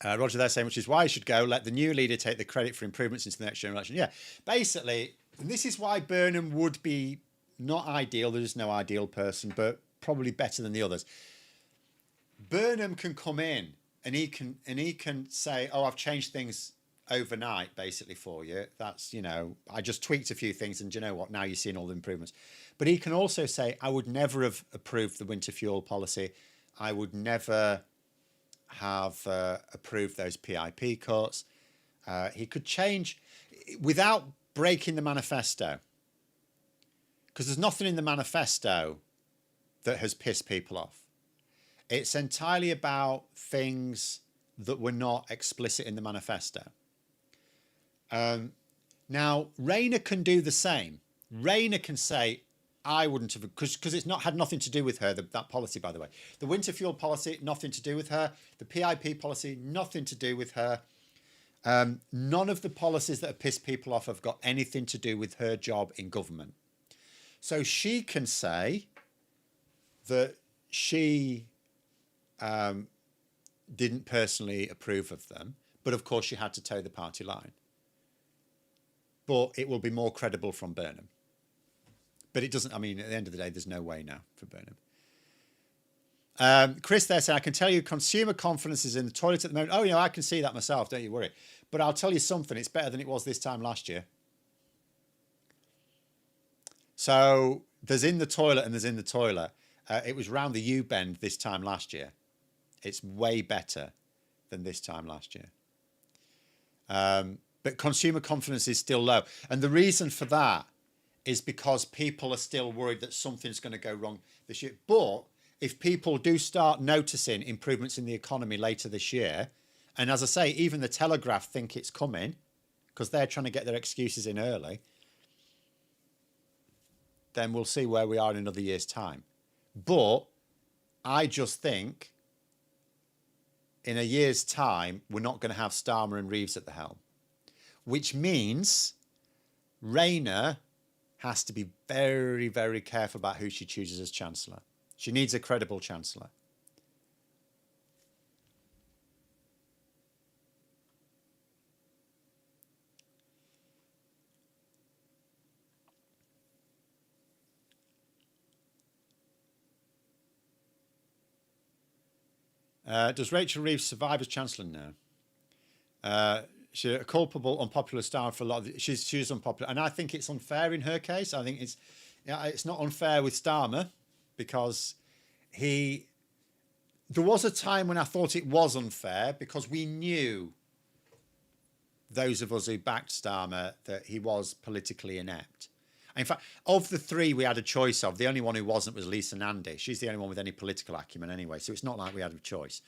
[SPEAKER 1] Roger there saying, which is why you should go, let the new leader take the credit for improvements into the next generation. Yeah, basically, this is why Burnham would be not ideal. There's no ideal person, but probably better than the others. Burnham can come in and he can say, oh, I've changed things overnight, basically, for you. That's, you know, I just tweaked a few things and you know what, now you're seeing all the improvements. But he can also say, I would never have approved the winter fuel policy. I would never have approved those PIP cuts. He could change without breaking the manifesto, because there's nothing in the manifesto that has pissed people off. It's entirely about things that were not explicit in the manifesto. Now, Rayner can do the same. Rayner can say, I wouldn't have, because it's not had nothing to do with her, that policy, by the way. The winter fuel policy, nothing to do with her. The PIP policy, nothing to do with her. None of the policies that have pissed people off have got anything to do with her job in government. So she can say that she didn't personally approve of them, but of course she had to toe the party line. But it will be more credible from Burnham. But it doesn't, I mean, at the end of the day, there's no way now for Burnham. Chris there saying, I can tell you consumer confidence is in the toilet at the moment. Oh, you know, I can see that myself, don't you worry. But I'll tell you something, it's better than it was this time last year. So there's in the toilet and there's in the toilet. It was round the U-bend this time last year. It's way better than this time last year. But consumer confidence is still low. And the reason for that is because people are still worried that something's going to go wrong this year. But if people do start noticing improvements in the economy later this year, and as I say, even the Telegraph think it's coming because they're trying to get their excuses in early, then we'll see where we are in another year's time. But I just think in a year's time, we're not going to have Starmer and Reeves at the helm, which means Rayner has to be very, very careful about who she chooses as Chancellor. She needs a credible Chancellor. Does Rachel Reeves survive as Chancellor now? She's a culpable, unpopular star for a lot of she's unpopular, and I think it's unfair in her case. I think it's not unfair with Starmer because there was a time when I thought it was unfair because we knew those of us who backed Starmer, that he was politically inept. In fact, of the three we had a choice of, the only one who wasn't was Lisa Nandy. She's the only one with any political acumen anyway, so it's not like we had a choice.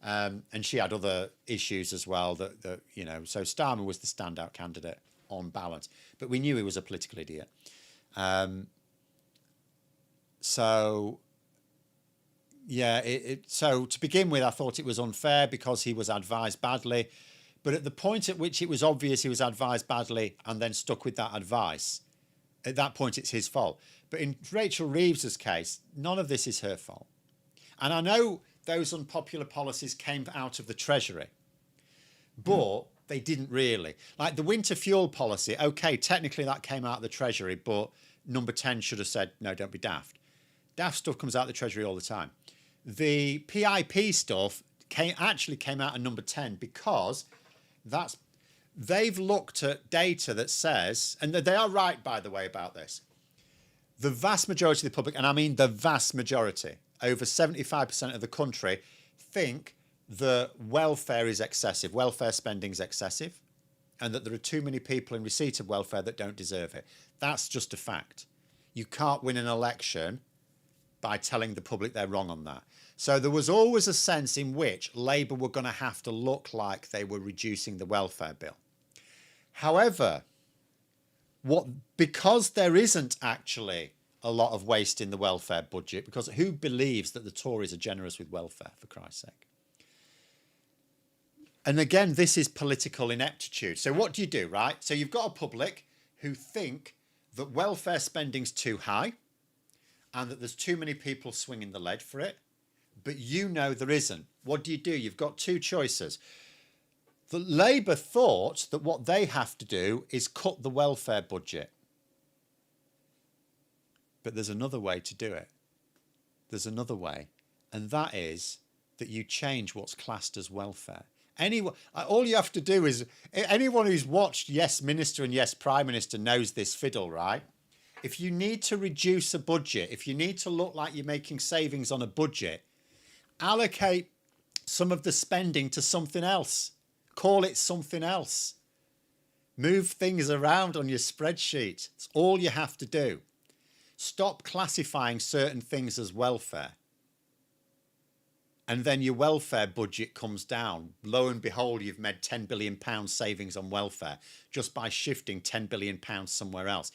[SPEAKER 1] And she had other issues as well that so Starmer was the standout candidate on balance, but we knew he was a political idiot. So to begin with, I thought it was unfair because he was advised badly. But at the point at which it was obvious he was advised badly and then stuck with that advice, at that point it's his fault. But in Rachel Reeves's case, none of this is her fault. And I know those unpopular policies came out of the Treasury, but they didn't really. Like the winter fuel policy, okay, technically that came out of the Treasury, but number 10 should have said, no, don't be daft. Daft stuff comes out of the Treasury all the time. The PIP stuff actually came out of number 10 because they've looked at data that says, and they are right, by the way, about this. The vast majority of the public, and I mean the vast majority, over 75% of the country, think that welfare is excessive, welfare spending is excessive, and that there are too many people in receipt of welfare that don't deserve it. That's just a fact. You can't win an election by telling the public they're wrong on that. So there was always a sense in which Labour were going to have to look like they were reducing the welfare bill. However, because there isn't actually a lot of waste in the welfare budget, because who believes that the Tories are generous with welfare, for Christ's sake? And again, this is political ineptitude. So what do, right? So you've got a public who think that welfare spending's too high and that there's too many people swinging the lead for it, but there isn't. What do? You've got two choices. The Labour thought that what they have to do is cut the welfare budget. But there's another way to do it. There's another way. And that is that you change what's classed as welfare. All you have to do is, anyone who's watched Yes Minister and Yes Prime Minister knows this fiddle, right? If you need to reduce a budget, if you need to look like you're making savings on a budget, allocate some of the spending to something else. Call it something else. Move things around on your spreadsheet. It's all you have to do. Stop classifying certain things as welfare. And then your welfare budget comes down. Lo and behold, you've made £10 billion savings on welfare just by shifting £10 billion somewhere else.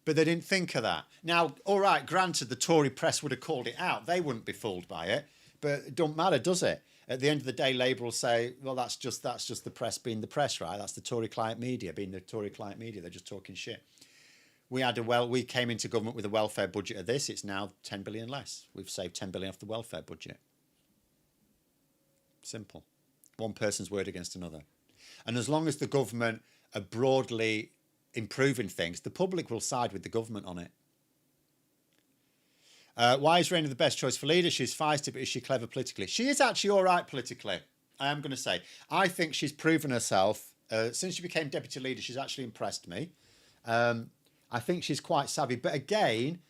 [SPEAKER 1] But they didn't think of that. Now, all right, granted, the Tory press would have called it out. They wouldn't be fooled by it. But it don't matter, does it? At the end of the day, Labour will say, well, that's just the press being the press, right? That's the Tory client media being the Tory client media. They're just talking shit. We came into government with a welfare budget of this. It's now 10 billion less. We've saved 10 billion off the welfare budget. Simple. One person's word against another. And as long as the government are broadly improving things, the public will side with the government on it. Why is Rayner the best choice for leader? She's feisty, but is she clever politically? She is actually all right politically, I am going to say. I think she's proven herself. Since she became deputy leader, she's actually impressed me. I think she's quite savvy. But again,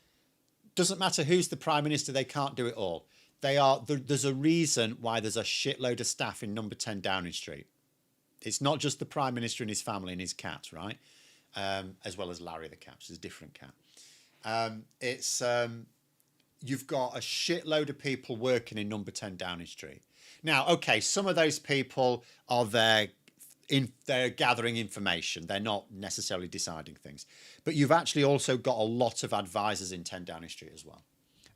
[SPEAKER 1] doesn't matter who's the Prime Minister, they can't do it all. There's a reason why there's a shitload of staff in number 10 Downing Street. It's not just the Prime Minister and his family and his cat, right? As well as Larry the cat, which is a different cat. You've got a shitload of people working in number 10 Downing Street. Now, okay, some of those people are there, they're gathering information. They're not necessarily deciding things. But you've actually also got a lot of advisors in 10 Downing Street as well.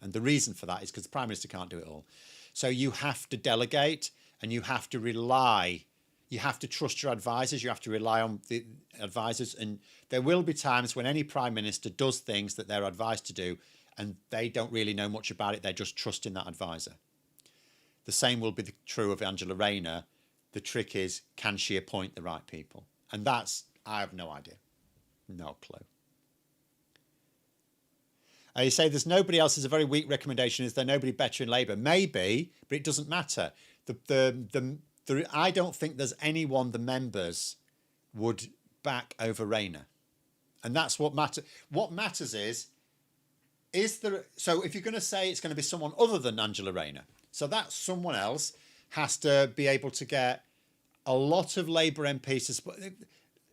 [SPEAKER 1] And the reason for that is because the Prime Minister can't do it all. So you have to delegate and you have to rely. You have to trust your advisors. You have to rely on the advisors. And there will be times when any Prime Minister does things that they're advised to do and they don't really know much about it. They're just trusting that advisor. The same will be true of Angela Rayner. The trick is, can she appoint the right people? And I have no idea. No clue. You say there's nobody else. Is a very weak recommendation. Is there nobody better in Labour? Maybe, but it doesn't matter. I don't think there's anyone the members would back over Rayner. And that's what matters. What matters is there... So if you're going to say it's going to be someone other than Angela Rayner, so that someone else has to be able to get a lot of Labour MPs,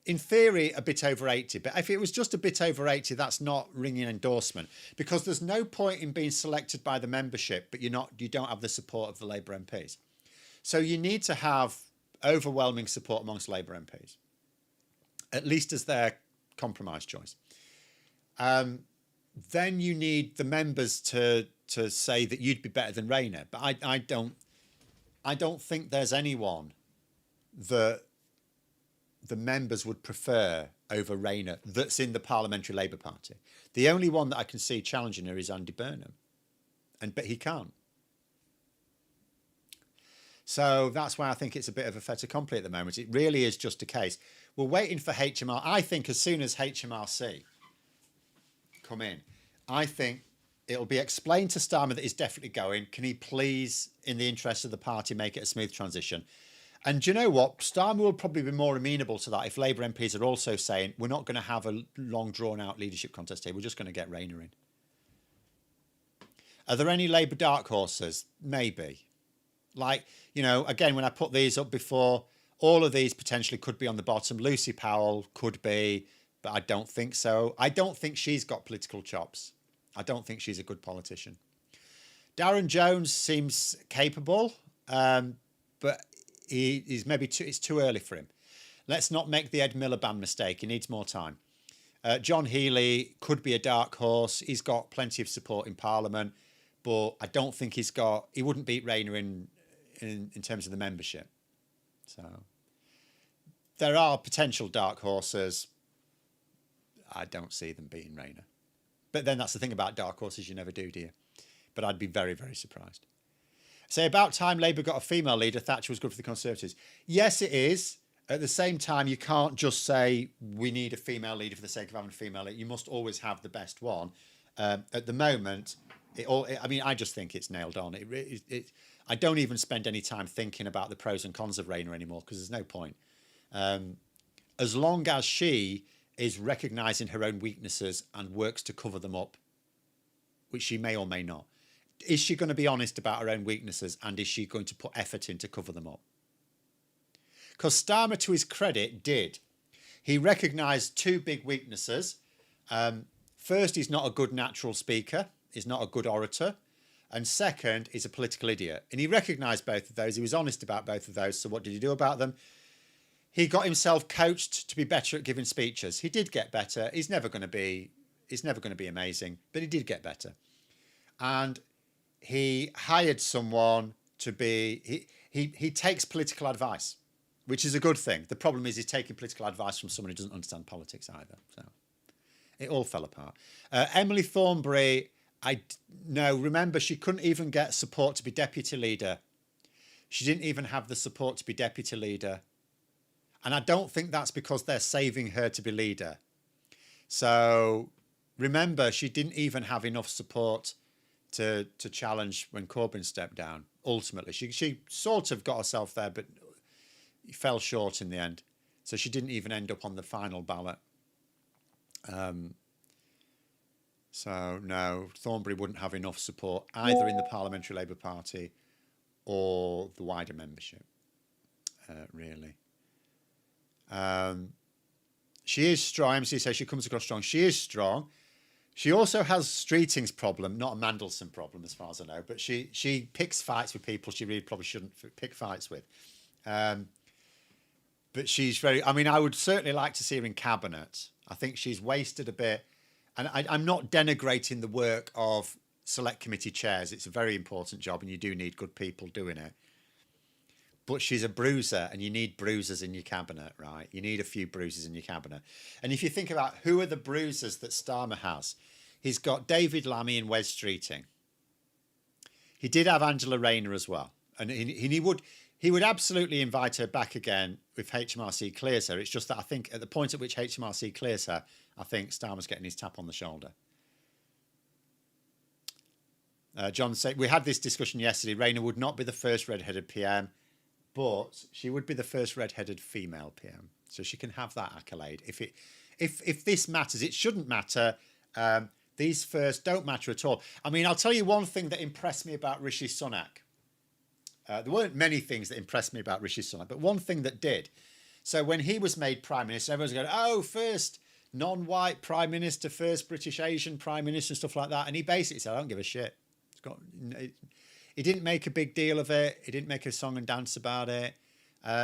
[SPEAKER 1] in theory, a bit over 80. But if it was just a bit over 80, that's not ringing endorsement, because there's no point in being selected by the membership, but you don't have the support of the Labour MPs. So you need to have overwhelming support amongst Labour MPs, at least as their compromise choice. Then you need the members to say that you'd be better than Rayner. But I don't think there's anyone that the members would prefer over Rayner that's in the Parliamentary Labour Party. The only one that I can see challenging her is Andy Burnham, but he can't. So that's why I think it's a bit of a fait accompli at the moment. It really is just a case. We're waiting for HMR. I think as soon as HMRC come in, I think it'll be explained to Starmer that he's definitely going. Can he please, in the interest of the party, make it a smooth transition? And do you know what? Starmer will probably be more amenable to that if Labour MPs are also saying, we're not going to have a long, drawn-out leadership contest here. We're just going to get Rayner in. Are there any Labour dark horses? Maybe. Like, you know, again, when I put these up before, all of these potentially could be on the bottom. Lucy Powell could be, but I don't think so. I don't think she's got political chops. I don't think she's a good politician. Darren Jones seems capable, but he's maybe it's too early for him. Let's not make the Ed Miliband mistake. He needs more time. John Healey could be a dark horse. He's got plenty of support in Parliament, but I don't think he wouldn't beat Rayner in terms of the membership. So there are potential dark horses. I don't see them beating Rayner. But then that's the thing about dark horses, you never do you? But I'd be very, very surprised. Say, about time Labour got a female leader. Thatcher was good for the Conservatives. Yes, it is. At the same time, you can't just say we need a female leader for the sake of having a female leader. You must always have the best one. At the moment, I just think it's nailed on. I don't even spend any time thinking about the pros and cons of Rayner anymore, because there's no point. As long as she is recognising her own weaknesses and works to cover them up, which she may or may not. Is she going to be honest about her own weaknesses, and is she going to put effort in to cover them up? Because Starmer, to his credit, did. He recognised two big weaknesses. First, he's not a good natural speaker. He's not a good orator. And second, he's a political idiot. And he recognised both of those. He was honest about both of those. So what did he do about them? He got himself coached to be better at giving speeches. He did get better. He's never going to be amazing, but he did get better. And he hired someone to be, he takes political advice, which is a good thing. The problem is he's taking political advice from someone who doesn't understand politics either. So it all fell apart. Emily Thornberry, remember, she couldn't even get support to be deputy leader. She didn't even have the support to be deputy leader. And I don't think that's because they're saving her to be leader. So remember, she didn't even have enough support to challenge when Corbyn stepped down. Ultimately, she sort of got herself there, but fell short in the end. So she didn't even end up on the final ballot. So no, Thornberry wouldn't have enough support either in the Parliamentary Labour Party or the wider membership, really. She is strong. MC says she comes across strong. She is strong. She also has Streeting's problem, not a Mandelson problem as far as I know, but she picks fights with people she really probably shouldn't pick fights with. But she's I would certainly like to see her in cabinet. I think she's wasted a bit. And I'm not denigrating the work of select committee chairs. It's a very important job and you do need good people doing it. But she's a bruiser and you need bruisers in your cabinet, right? You need a few bruisers in your cabinet. And if you think about who are the bruisers that Starmer has, he's got David Lammy and Wes Streeting. He did have Angela Rayner as well. And he would absolutely invite her back again if HMRC clears her. It's just that I think at the point at which HMRC clears her, I think Starmer's getting his tap on the shoulder. John said, we had this discussion yesterday. Rayner would not be the first red-headed PM, but she would be the first red-headed female PM. So she can have that accolade. If this matters, it shouldn't matter. These first don't matter at all. I mean, I'll tell you one thing that impressed me about Rishi Sunak. There weren't many things that impressed me about Rishi Sunak, but one thing that did. So when he was made Prime Minister, everyone's going, oh, first non-white Prime Minister, first British Asian Prime Minister, and stuff like that. And he basically said, I don't give a shit. He didn't make a big deal of it. He didn't make a song and dance about it.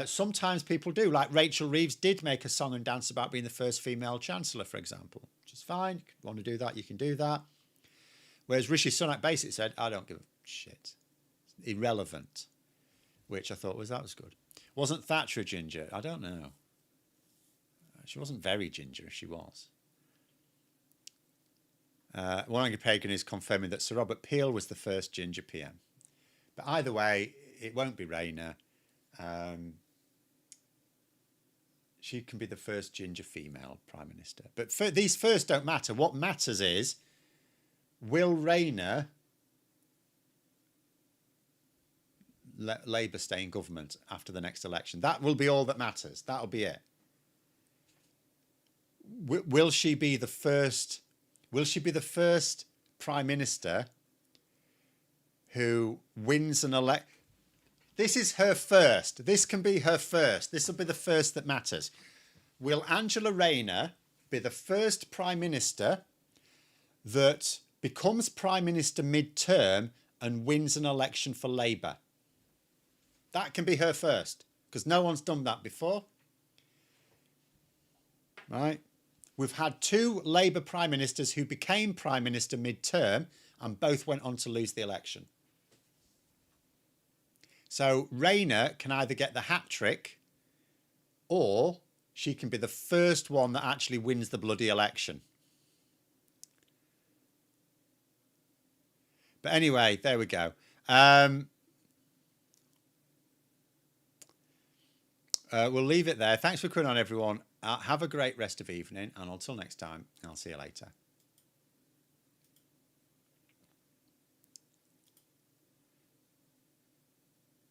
[SPEAKER 1] Sometimes people do, like Rachel Reeves did make a song and dance about being the first female Chancellor, for example, which is fine. If you want to do that, you can do that. Whereas Rishi Sunak basically said, I don't give a shit. It's irrelevant, which I thought that was good. Wasn't Thatcher a ginger? I don't know. She wasn't very ginger if she was. One Pagan is confirming that Sir Robert Peel was the first ginger PM. But either way, it won't be Rayner. She can be the first ginger female Prime Minister. But these first don't matter. What matters is, will Rayner let Labour stay in government after the next election? That will be all that matters. That'll be it. Will she be the first? Will she be the first Prime Minister who wins an election? This is her first. This can be her first. This will be the first that matters. Will Angela Rayner be the first Prime Minister that becomes Prime Minister mid-term and wins an election for Labour? That can be her first, because no one's done that before. Right? We've had 2 Labour Prime Ministers who became Prime Minister mid-term and both went on to lose the election. So Rayner can either get the hat trick or she can be the first one that actually wins the bloody election. But anyway, there we go. We'll leave it there. Thanks for coming on, everyone. Have a great rest of evening. And until next time, I'll see you later.